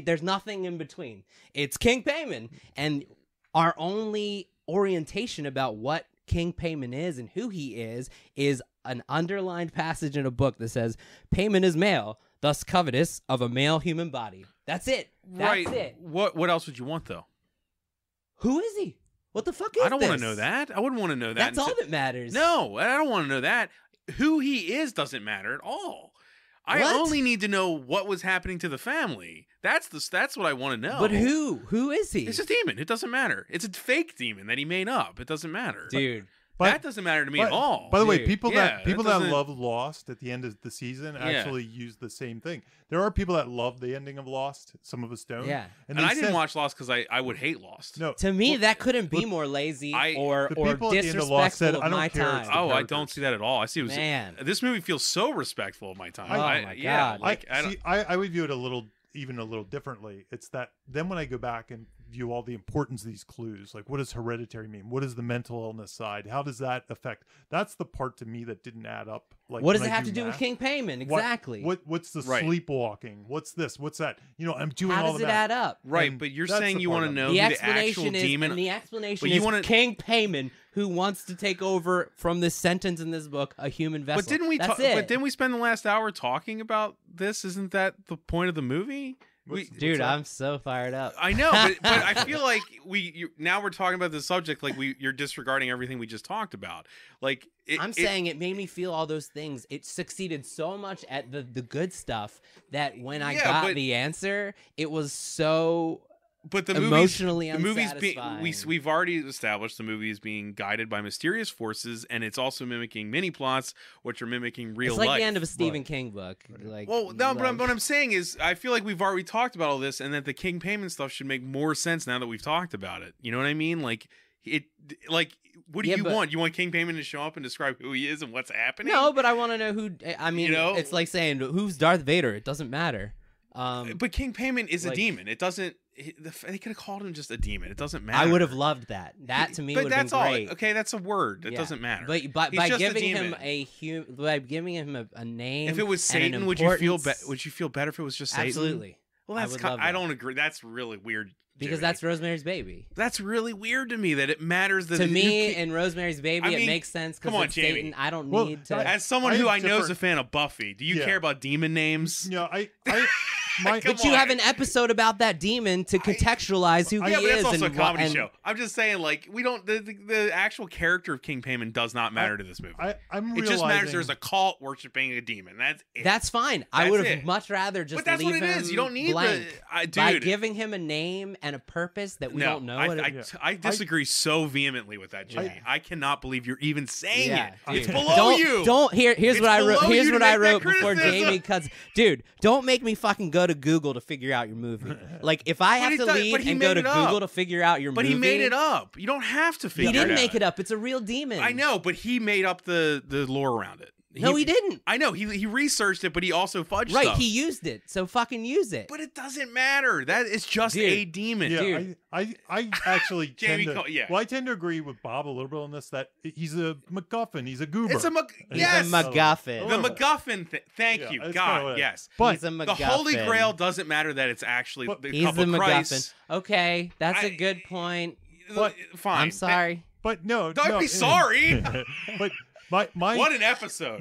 There's nothing in between. It's King Payman, and our only orientation about what King Payman is and who he is an underlined passage in a book that says, Payman is male, thus covetous of a male human body. That's it. That's Right. it. What else would you want though? Who is he? What the fuck is I don't this? want to know that. I wouldn't want to know that. That's all that matters. No, I don't want to know that. Who he is doesn't matter at all. I What? only need to know what was happening to the family. That's what I want to know. But who? Who is he? It's a demon. It doesn't matter. It's a fake demon that he made up. It doesn't matter. Dude. That doesn't matter to me at all. By the way, Dude. people Yeah, that doesn't- love Lost at the end of the season actually use the same thing. There are people that love the ending of Lost. Some of us don't. Yeah. and they I didn't said- watch Lost because I would hate Lost. No, To me, well, that couldn't be look, more lazy I- or the people at the end of Lost disrespectful said, of "I don't my care, time. it's the Oh, I characters. don't see that at all. I see it was, Man. this movie feels so respectful of my time. Oh my Yeah, God. like I don't, I would view it a little differently. It's that then when I go back and view all the importance of these clues, like what does hereditary mean? What is the mental illness side? How does that affect? That's the part to me that didn't add up. Like, What does when it I have to do with math. King Payman? Exactly. What's the Right. sleepwalking? What's this? What's that? I'm doing How all does the it math. add up? right, and but you're that's saying the you part want to I'm- know The who the actual explanation is, demon. and the explanation But you is wanna- King Payman, who wants to take over from this sentence in this book, a human vessel. But didn't we? That's But it. didn't we spend the last hour talking about this? Isn't that the point of the movie? Dude, I'm so fired up. I know, but I feel like now we're talking about the subject like you're disregarding everything we just talked about. Like I'm saying it made me feel all those things. It succeeded so much at the good stuff that when I got but- the answer, it was so but the emotionally movies being unsatisfying. we've already established the movie is being guided by mysterious forces, and it's also mimicking mini plots, which are mimicking real It's like life. the end of a Stephen King book. Like, Well, no, like, what I'm saying is, I feel like we've already talked about all this, and that the King Payment stuff should make more sense now that we've talked about it. You know what I mean? Like what do Yeah, you but- want? You want King Payment to show up and describe who he is and what's happening? No, but I want to know who. I mean, You know? it's like saying who's Darth Vader. It doesn't matter. But King Payment is a like- demon. It doesn't. They could have called him just a demon. It doesn't matter. I would have loved that. That to me But would have that's been all. great. Okay, that's a word. It Yeah. doesn't matter. But by He's just a giving him demon. by giving him a name, If it was and an Satan, would you feel importance- would you feel better if it was just Satan? Absolutely. Well, I that's would kind, love I that. don't agree. That's really weird. Because Jimmy. that's Rosemary's Baby. That's really weird to me that it matters that To you me, can't- in Rosemary's Baby, I it mean, makes sense come because on, it's Jamie. Satan. I don't Well, need to. as someone I who have I know is a different- fan of Buffy, do you Yeah. care about demon names? My Come But you on. have an episode about that demon to contextualize who he Yeah, but is. that's also a and comedy and- show. I'm just saying, like, we don't. The actual character of King Payment does not matter to this movie. I'm It just matters realizing- there's a cult worshiping a demon. That's it. That's fine. I That's would have it. much rather just But that's leave what it is. him You don't need blank. By dude. giving him a name and a purpose that we don't know. I disagree so vehemently with that, Jimmy. Yeah. I cannot believe you're even saying Yeah, it. dude. It's below don't, you. Here's It's what I wrote. below Here's you to what I make that wrote before criticism. Jamie cuts. Dude, don't make me fucking go to Google to figure out your movie. Like if I have to leave and go to Google to figure out your movie. But he made it up. You don't have to figure it out. He didn't make it up. It's a real demon. I know, but he made up the lore around it. No, he didn't. I know. He researched it, but he also fudged Right, stuff. he used it. So fucking use it. But it doesn't matter. That is just a demon. Yeah, Dude. I actually Jamie tend to, yeah. well, I tend to agree with Bob a little bit on this, that he's a MacGuffin. He's a goober. It's a Yes. He's a MacGuffin. The MacGuffin. Thank Yeah, you, that's God. kinda Yes. But he's a MacGuffin. The Holy Grail doesn't matter that it's actually the He's cup the of MacGuffin. Christ. Okay, that's a good point. But fine. I'm sorry. but no, Don't no, be sorry. But my What an episode.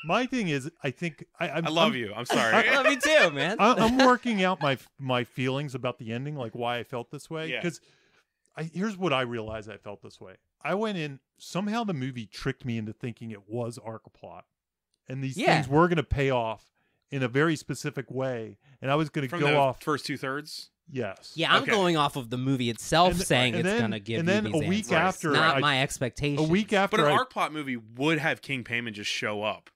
my thing is, I think I love you. I'm sorry. I love you too, man. I'm working out my feelings about the ending, like why I felt this way. Yeah. Because here's what I realized I felt this way. I went in, somehow the movie tricked me into thinking it was arc plot. And these things were going to pay off in a very specific way. And I was going to From go the off. first 2/3. Yes. Yeah, I'm Okay. going off of the movie itself, saying it's then- going to give and you then these a week answers, after not my expectations. A week after But an I, arc plot movie would have King Payman just show up,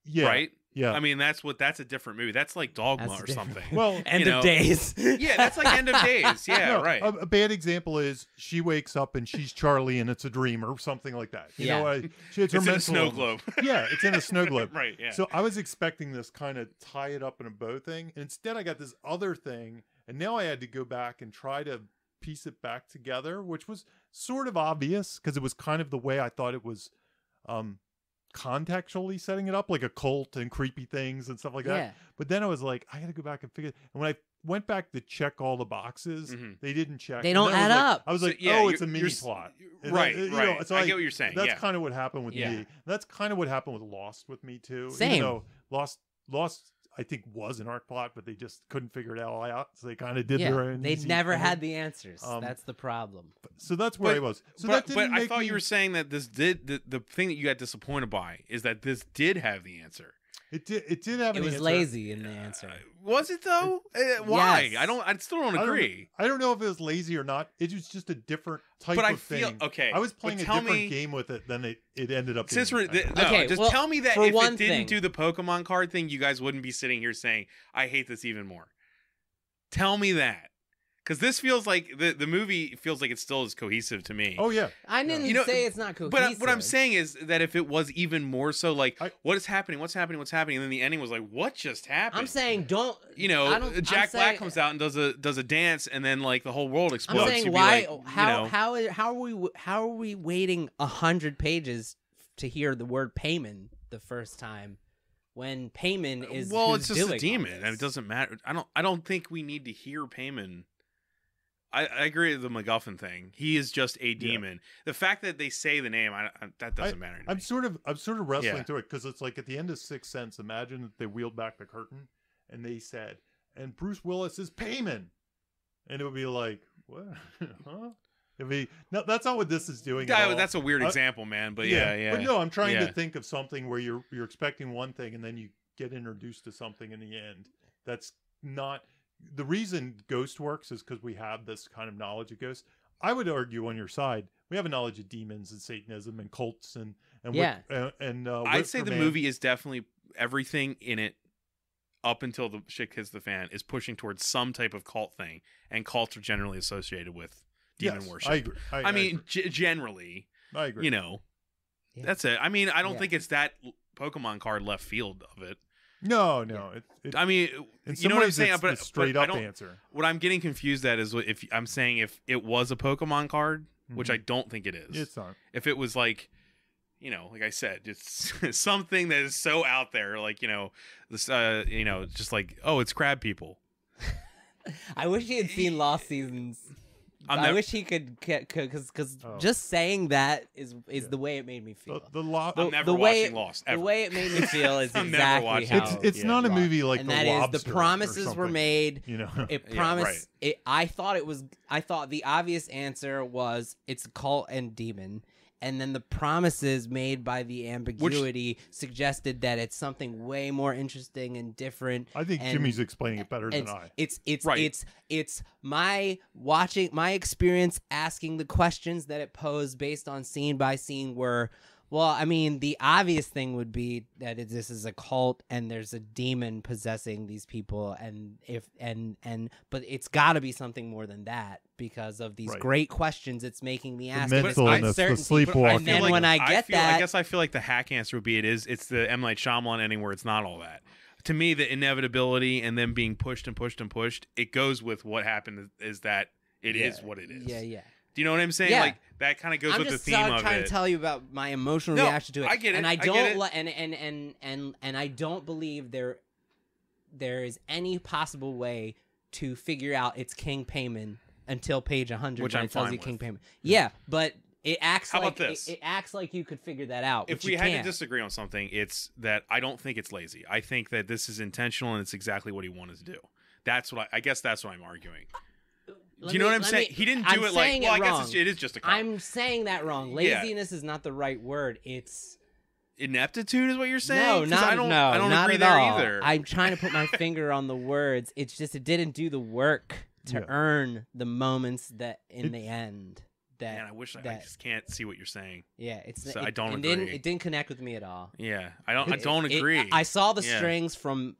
yeah, right? Yeah. I mean, that's a different movie. That's like Dogma That's or different. something. Well, End you of know. days. Yeah, that's like End of Days. Yeah, no, right. A bad example is she wakes up and she's Charlie and it's a dream or something like that. You know, it's her It's in a mental snow illness. globe. Yeah, it's in a snow globe. Right, yeah. So I was expecting this kind of tie it up in a bow thing. And instead I got this other thing. And now I had to go back and try to piece it back together, which was sort of obvious because it was kind of the way I thought it was contextually setting it up, like a cult and creepy things and stuff like that. Yeah. But then I was like, I got to go back and figure it. And when I went back to check all the boxes, Mhm. they didn't check. They And don't then add I was like- up. I was So, like, yeah, oh, it's a you're- mini you're- plot. Right, You know, right. so I get what you're saying. That's Yeah. kind of what happened with Yeah. me. That's kind of what happened with Lost with me too. Same. Even though Lost, I think was an arc plot, but they just couldn't figure it all out. So they kind of did their own. They easy never thing. had the answers. Um, That's the problem. So that's where I was. So but that didn't I make thought me- you were saying that this did the thing that you got disappointed by is that this did have the answer. It did have It an was answer. lazy in the answer. Was it though? Why? Yes. I still don't agree. I don't know if it was lazy or not. It was just a different type But I of feel thing. okay. I was but playing a tell different me- game with it than it ended up Since being. we're no, Okay, just well, tell me that for if one it didn't thing- do the Pokemon card thing, you guys wouldn't be sitting here saying, "I hate this even more." Tell me that, because this feels like the movie feels like it still is cohesive to me. Oh yeah. I didn't You know, say it's not cohesive. But what I'm saying is that if it was even more so, like, I- what is happening? What's happening? What's happening? And then the ending was like, what just happened? I'm saying don't. you know, I don't- Jack I'm Black saying- comes out and does a dance, and then like the whole world explodes. I'm saying You'd be why? like, How are we waiting 100 pages to hear the word payment the first time when payment is well, who's it's just doing a demon, all and it this? doesn't matter. I don't think we need to hear payment. I agree with the MacGuffin thing. He is just a demon. The fact that they say the name, that doesn't matter. To I'm me. sort of wrestling Yeah. through it because it's like at the end of Sixth Sense. Imagine that they wheeled back the curtain and they said, "And Bruce Willis is Payman," and it would be like, "What? Huh?" It'd be no. That's not what this is doing. at all. That's a weird example, man. But yeah. But no, I'm trying Yeah. to think of something where you're expecting one thing and then you get introduced to something in the end. That's not the reason Ghost works is because we have this kind of knowledge of ghosts. I would argue on your side, we have a knowledge of demons and Satanism and cults and Yeah. I'd say the movie is definitely everything in it up until the shit hits the fan is pushing towards some type of cult thing, and cults are generally associated with demon worship. I agree. I mean, generally, I agree. you know, Yeah. that's it. I mean, I don't Yeah. think it's that Pokemon card left field of it. No. I mean, in you some know what I'm ways, saying? it's But the straight I up don't- answer. What I'm getting confused at is if I'm saying if it was a Pokemon card, which I don't think it is. It's not. If it was like, you know, like I said, it's something that is so out there, like, you know, this, you know, just like, oh, it's crab people. I wish he had seen Lost Seasons. I wish he could because Oh. just saying that is the way it made me feel. I'm never the way watching Lost, ever. The way it made me feel is I'm never exactly watching how It's not a movie like and The that is Lobster the or promises were something, made. You know. It Yeah, promised. I thought the obvious answer was it's a cult and demon, and then the promises made by the ambiguity suggested that it's something way more interesting and different. I think and Jimmy's explaining it better than it's, I. It's Right. it's my watching my experience asking the questions that it posed based on scene by scene were Well, I mean, the obvious thing would be that this is a cult and there's a demon possessing these people, but it's got to be something more than that because of these great questions it's making me ask. The mentalness, the sleepwalking. And then when I get I guess I feel like the hack answer would be it's the M. Night Shyamalan ending where it's not all that. To me, the inevitability and them being pushed and pushed and pushed, it goes with what happened is that it is what it is. Yeah, yeah. Do you know what I'm saying? Yeah. Like that kind of goes with the theme of it. I'm just trying to tell you about my emotional reaction to it. I get it. And I get it. And I don't believe there is any possible way to figure out it's King Payman until page 100, which when I'm it tells fine you King with. Payman. Yeah, but it acts How like about this? It acts like you could figure that out. If we had to disagree on something, it's that I don't think it's lazy. I think that this is intentional and it's exactly what he wanted to do. That's what I guess that's what I'm arguing. Do you know what I'm saying? He didn't do it like, well, I guess it is just a cop. I'm saying that wrong. Laziness is not the right word. It's ineptitude is what you're saying? No, I don't agree there either. I'm trying to put my finger on the words. It's just it didn't do the work to earn the moments that in the end. Man, I wish I just can't see what you're saying. Yeah, I don't agree. It didn't connect with me at all. Yeah, I don't agree. I saw the strings from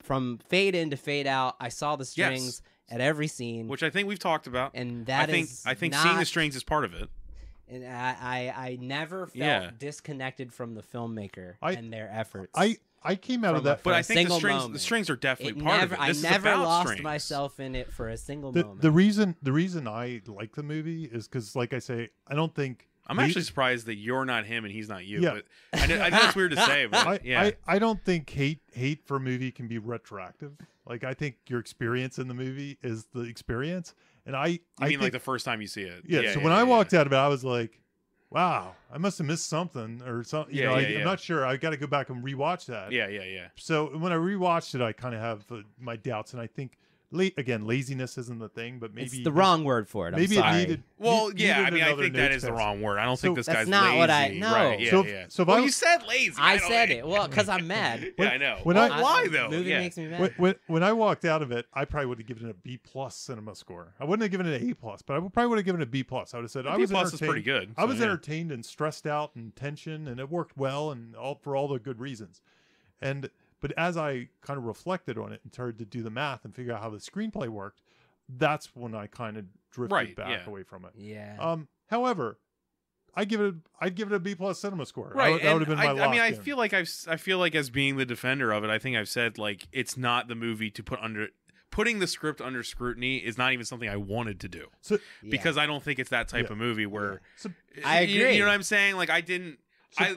fade in to fade out. I saw the strings at every scene, which I think we've talked about. And I think seeing the strings is part of it. And I never felt disconnected from the filmmaker and their efforts. I came out of that, but I think the strings are definitely part of it. I never lost myself in it for a single moment. The reason I like the movie is because, like I say, I don't think I'm actually surprised that you're not him and he's not you. Yeah. But I know it's weird to say, but I don't think hate for a movie can be retroactive. Like, I think your experience in the movie is the experience, and I mean like the first time you see it. Yeah. So when I walked out of it, I was like, wow, I must have missed something or something. I'm not sure. I got to go back and rewatch that. Yeah. So when I rewatched it, I kind of have my doubts, and I think laziness isn't the thing, but maybe it's the wrong word for it. Maybe it needed. Well, yeah. I mean, I think that is the wrong word. I don't think this guy's not lazy. What I know. Right, yeah, So you said lazy. I said it. Well, because I'm mad. Yeah, I know. Why though? Movie makes me mad. When I walked out of it, I probably would have given it a B+ cinema score. I wouldn't have given it an A+, but I probably would have given it a B+. I would have said I was B+ entertained. is pretty good. I was entertained and stressed out and tension, and it worked well and for all the good reasons. But as I kind of reflected on it and started to do the math and figure out how the screenplay worked, that's when I kind of drifted back away from it. Yeah. However, I'd give it a B+ cinema score. Right. That would have been my I mean, I in. feel like as being the defender of it, I think I've said like it's not the movie to putting the script under scrutiny is not even something I wanted to do. Because I don't think it's that type of movie where I agree. You know what I'm saying? Like I didn't.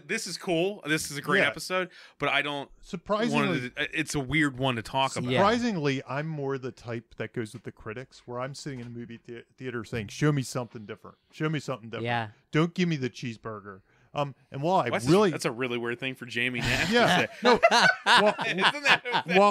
This is cool. This is a great episode, but I don't. Surprisingly, it's a weird one to talk about. Surprisingly, I'm more the type that goes with the critics, where I'm sitting in a movie theater saying, "Show me something different. Show me something different. Yeah. Don't give me the cheeseburger." And while that's a really weird thing for Jamie Nash to say. No.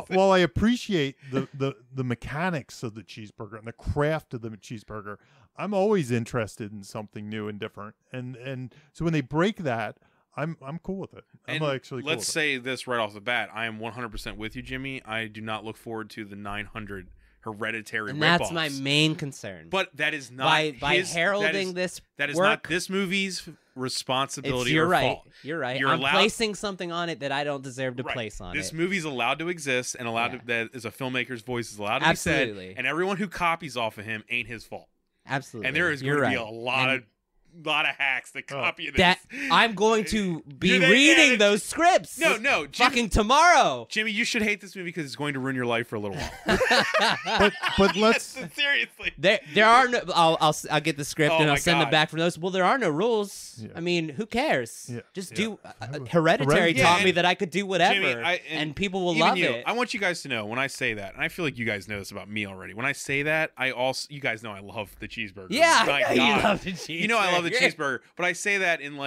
While I appreciate the mechanics of the cheeseburger and the craft of the cheeseburger, I'm always interested in something new and different. And so when they break that, I'm cool with it. I'm actually cool. Let's say this right off the bat. I am 100% with you, Jimmy. I do not look forward to the 900 Hereditary and ripoffs. That's my main concern. But that is not by heralding this. That is work, not this movie's responsibility you're or right. fault. You're right. I'm placing something on it that I don't deserve to place on this movie's allowed to exist and that is a filmmaker's voice is allowed to be said. And everyone who copies off of him ain't his fault. Absolutely. And there is going to be a lot of hacks that copy this. That I'm going to be reading those scripts. No, Jimmy, fucking tomorrow. Jimmy, you should hate this movie because it's going to ruin your life for a little while. but let's seriously. There are no. I'll get the script and I'll send it back for those. Well, there are no rules. I mean, who cares? Just do. Hereditary taught me that I could do whatever, Jimmy, and people will love it. I want you guys to know when I say that, and I feel like you guys know this about me already. When I say that, you guys know I love the cheeseburger. Yeah, I know you love the cheeseburger. You know I love the cheeseburger, but I say that in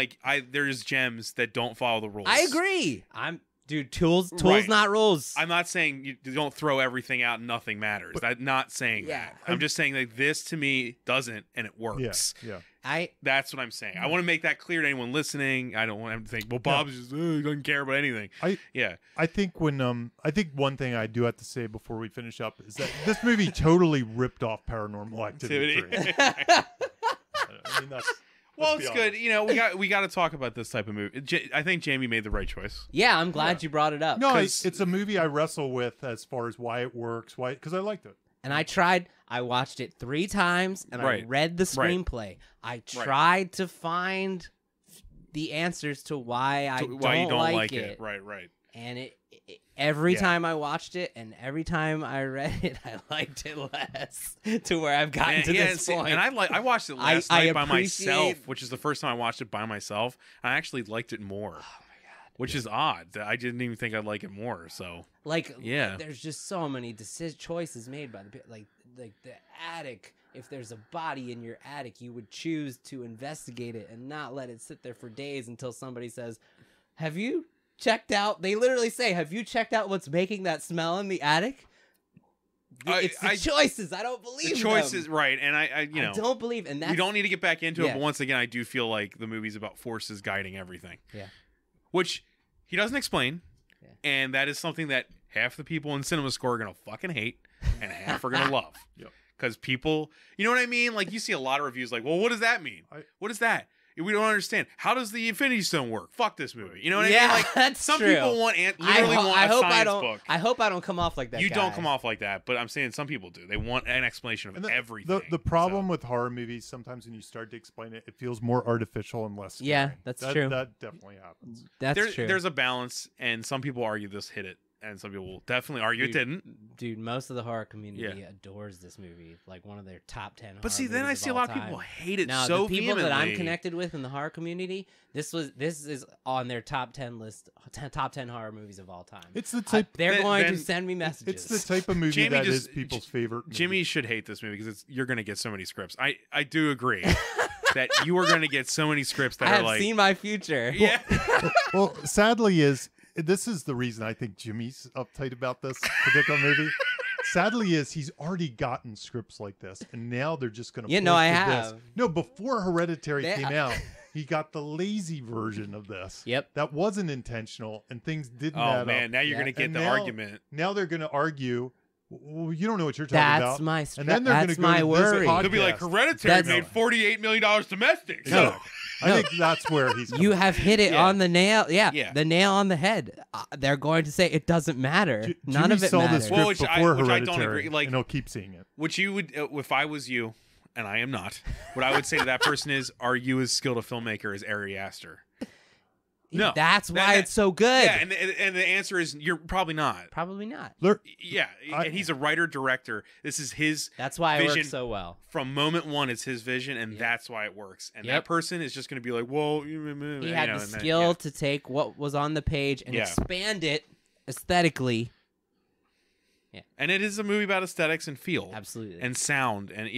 there's gems that don't follow the rules. I agree. Dude, tools, not rules. I'm not saying you don't throw everything out and nothing matters. I'm not saying that. I'm just saying that this to me doesn't, and it works. Yeah. That's what I'm saying. I want to make that clear to anyone listening. I don't want them to think, well, Bob's just he doesn't care about anything. I think I think one thing I do have to say before we finish up is that this movie totally ripped off Paranormal Activity 3. I mean, Well, Let's it's be good. honest. You know, we got to talk about this type of movie. I think Jamie made the right choice. Yeah, I'm glad you brought it up. No, 'Cause- it's a movie I wrestle with as far as why it works, because I liked it. And I watched it 3 times, and I Right. read the Right. screenplay. I tried to find the answers to why I Why you don't don't like it? Right. And every Yeah. time I watched it and every time I read it, I liked it less to where I've gotten to this point. And I watched it I last night by appreciate- myself, which is the first time I watched it by myself. I actually liked it more. Oh my god! Which is odd. I didn't even think I'd like it more. So Like, Yeah. there's just so many choices made by like the attic. If there's a body in your attic, you would choose to investigate it and not let it sit there for days until somebody says, "Have you checked out?" They literally say, "Have you checked out what's making that smell in the attic?" It's the choices. I don't believe the choices, right? And I don't believe, and that's we don't need to get back into it. Yeah. But once again, I do feel like the movie's about forces guiding everything. Yeah. Which he doesn't explain, Yeah. and that is something that half the people in Cinema Score are gonna fucking hate, and half are gonna love. Yep. Because people, you know what I mean? Like, you see a lot of reviews like, well, what does that mean? What is that? We don't understand. How does the Infinity Stone work? Fuck this movie. You know what I mean? Like, that's some true. people want literally want a science book. I hope I don't come off like that. You guy. don't come off like that, but I'm saying some people do. They want an explanation of everything. The problem with horror movies, sometimes when you start to explain it, it feels more artificial and less scary. Yeah, that's true. That definitely happens. That's true. There's a balance, and some people argue this hit it, and some people will definitely argue it didn't. Dude, most of the horror community adores this movie. Like one of their top 10 But see, then I see a lot of people hate it now, so the people that I'm vehemently. connected with in the horror community, this is on their top 10 list, top 10 horror movies of all time. It's the type. They're going to then send me messages. It's the type of movie Jamie that is just- people's favorite. Movie. Jimmy should hate this movie because you're going to get so many scripts. I do agree that you are going to get so many scripts that I are have like, seen my future. yeah, Well, sadly, this is the reason I think Jimmy's uptight about this particular movie. Sadly, he's already gotten scripts like this, and now they're just going to. Yeah, no, I This. have. No, before Hereditary They- came out, he got the lazy version of this. Yep. That wasn't intentional, and things didn't oh add man, up. now you're Yeah. going to get And the now- argument. Now they're going to argue. Well, you don't know what you're talking That's about. my and then they're that's going my to go to this worry. podcast. They'll be like, Hereditary That's- made $48 million domestic. No, So- I think that's where he's. You have hit it Yeah. on the nail. Yeah, Yeah. the nail on the head. They're going to say it doesn't matter. None Jimmy of it saw the matters. script Well, which I before don't Hereditary, agree, like- and he'll keep seeing it. Which you would, if I was you, and I am not, what I would say to that person is, are you as skilled a filmmaker as Ari Aster? No. That's why it's so good. Yeah, and the answer is you're probably not. Probably not. Yeah, and he's a writer director. This is his That's why it vision works so well. from moment one. It's his vision, and that's why it works. And that person is just going to be like, "Well, He had the skill to take what was on the page and expand it aesthetically. And it is a movie about aesthetics and feel, Absolutely. and sound, and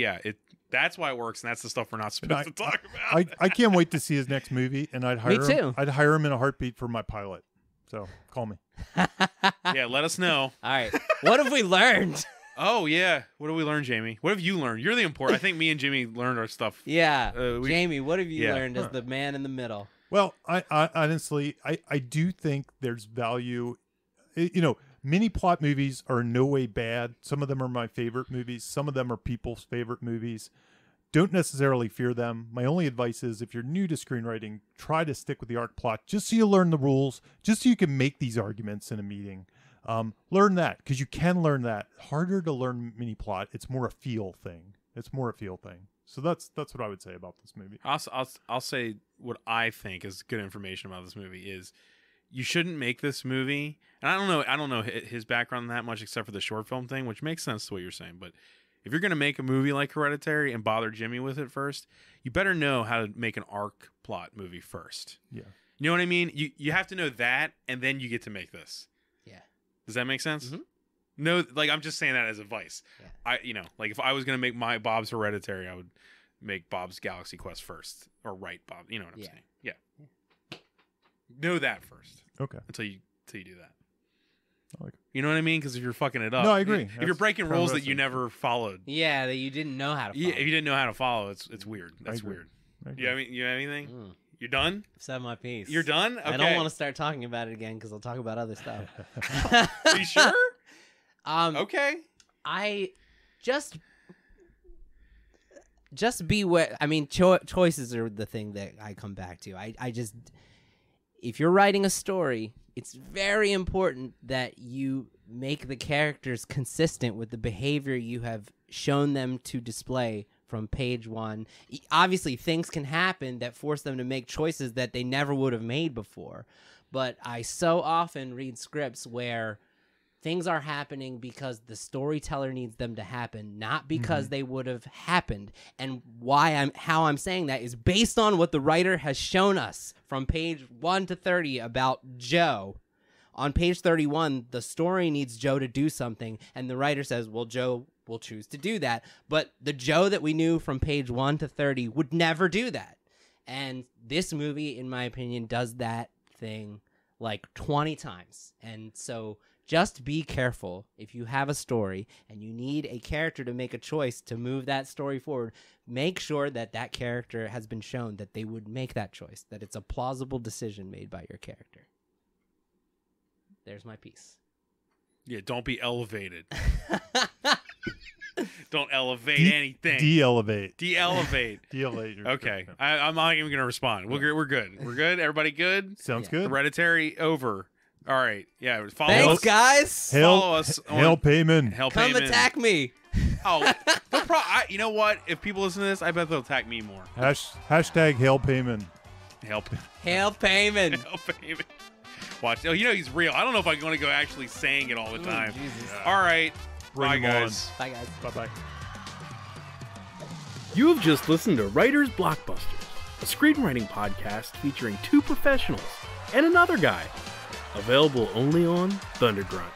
that's why it works. And that's the stuff we're not supposed to talk about. I can't wait to see his next movie, and I'd hire Me him. too. I'd hire him in a heartbeat for my pilot. So call me. Yeah, let us know. All right. What have we learned? Oh yeah, what have we learned, Jamie? What have you learned? You're the important. I think me and Jimmy learned our stuff. Yeah. Jamie, what have you Yeah. learned as the man in the middle? Well, I honestly, I do think there's value. Mini plot movies are in no way bad. Some of them are my favorite movies. Some of them are people's favorite movies. Don't necessarily fear them. My only advice is if you're new to screenwriting, try to stick with the arc plot just so you learn the rules, just so you can make these arguments in a meeting. Learn that because you can learn that. Harder to learn mini plot. It's more a feel thing. So that's what I would say about this movie. I'll say what I think is good information about this movie is you shouldn't make this movie. And I don't know his background that much except for the short film thing, which makes sense to what you're saying. But if you're going to make a movie like Hereditary and bother Jimmy with it first, you better know how to make an arc plot movie first. Yeah. You know what I mean? You have to know that, and then you get to make this. Yeah. Does that make sense? Mhm. No, like I'm just saying that as advice. Yeah. Like if I was going to make my Bob's Hereditary, I would make Bob's Galaxy Quest first, or write Bob. You know what I'm saying? Yeah. Know that first. Okay. Until you do that. I like it. You know what I mean? Because if you're fucking it up, No, I agree. If you're That's breaking pro rules that you wrestling. never followed, Yeah, that you didn't know how to follow. if you didn't know how to follow, it's weird. That's agree. weird. I agree. You have anything? Mm. You done? Said my piece. You're done? Okay. I don't want to start talking about it again because I'll talk about other stuff. Are you sure? Um, Okay. I just just beware. I mean, choices are the thing that I come back to. I just, if you're writing a story, it's very important that you make the characters consistent with the behavior you have shown them to display from page one. Obviously, things can happen that force them to make choices that they never would have made before. But I so often read scripts where things are happening because the storyteller needs them to happen, not because they would have happened. And how I'm saying that is based on what the writer has shown us from page 1 to 30 about Joe. On page 31, the story needs Joe to do something, and the writer says, well, Joe will choose to do that. But the Joe that we knew from page 1 to 30 would never do that. And this movie, in my opinion, does that thing like 20 times. And so just be careful if you have a story and you need a character to make a choice to move that story forward. Make sure that that character has been shown that they would make that choice, that it's a plausible decision made by your character. There's my piece. Yeah, don't be elevated. Don't elevate anything. De-elevate. De-elevate. De-elevate. Okay. I'm not even going to respond. We're good. We're good? Everybody good? Sounds good. Hereditary over. All right. Yeah. Follow Thanks, us. guys. Follow us. Hail Payman. Hail Come Payman. attack me. Oh, you know what? If people listen to this, I bet they'll attack me more. Hashtag Hail Payman. Help. Hail Payman. Hail Payman. Watch. Oh, you know he's real. I don't know if I want to go actually saying it all the time. Jesus. All right. Bye, Bring 'em on. guys. Bye, guys. Bye-bye. You have just listened to Writers Blockbusters, a screenwriting podcast featuring two professionals and another guy. Available only on Thundergrunt.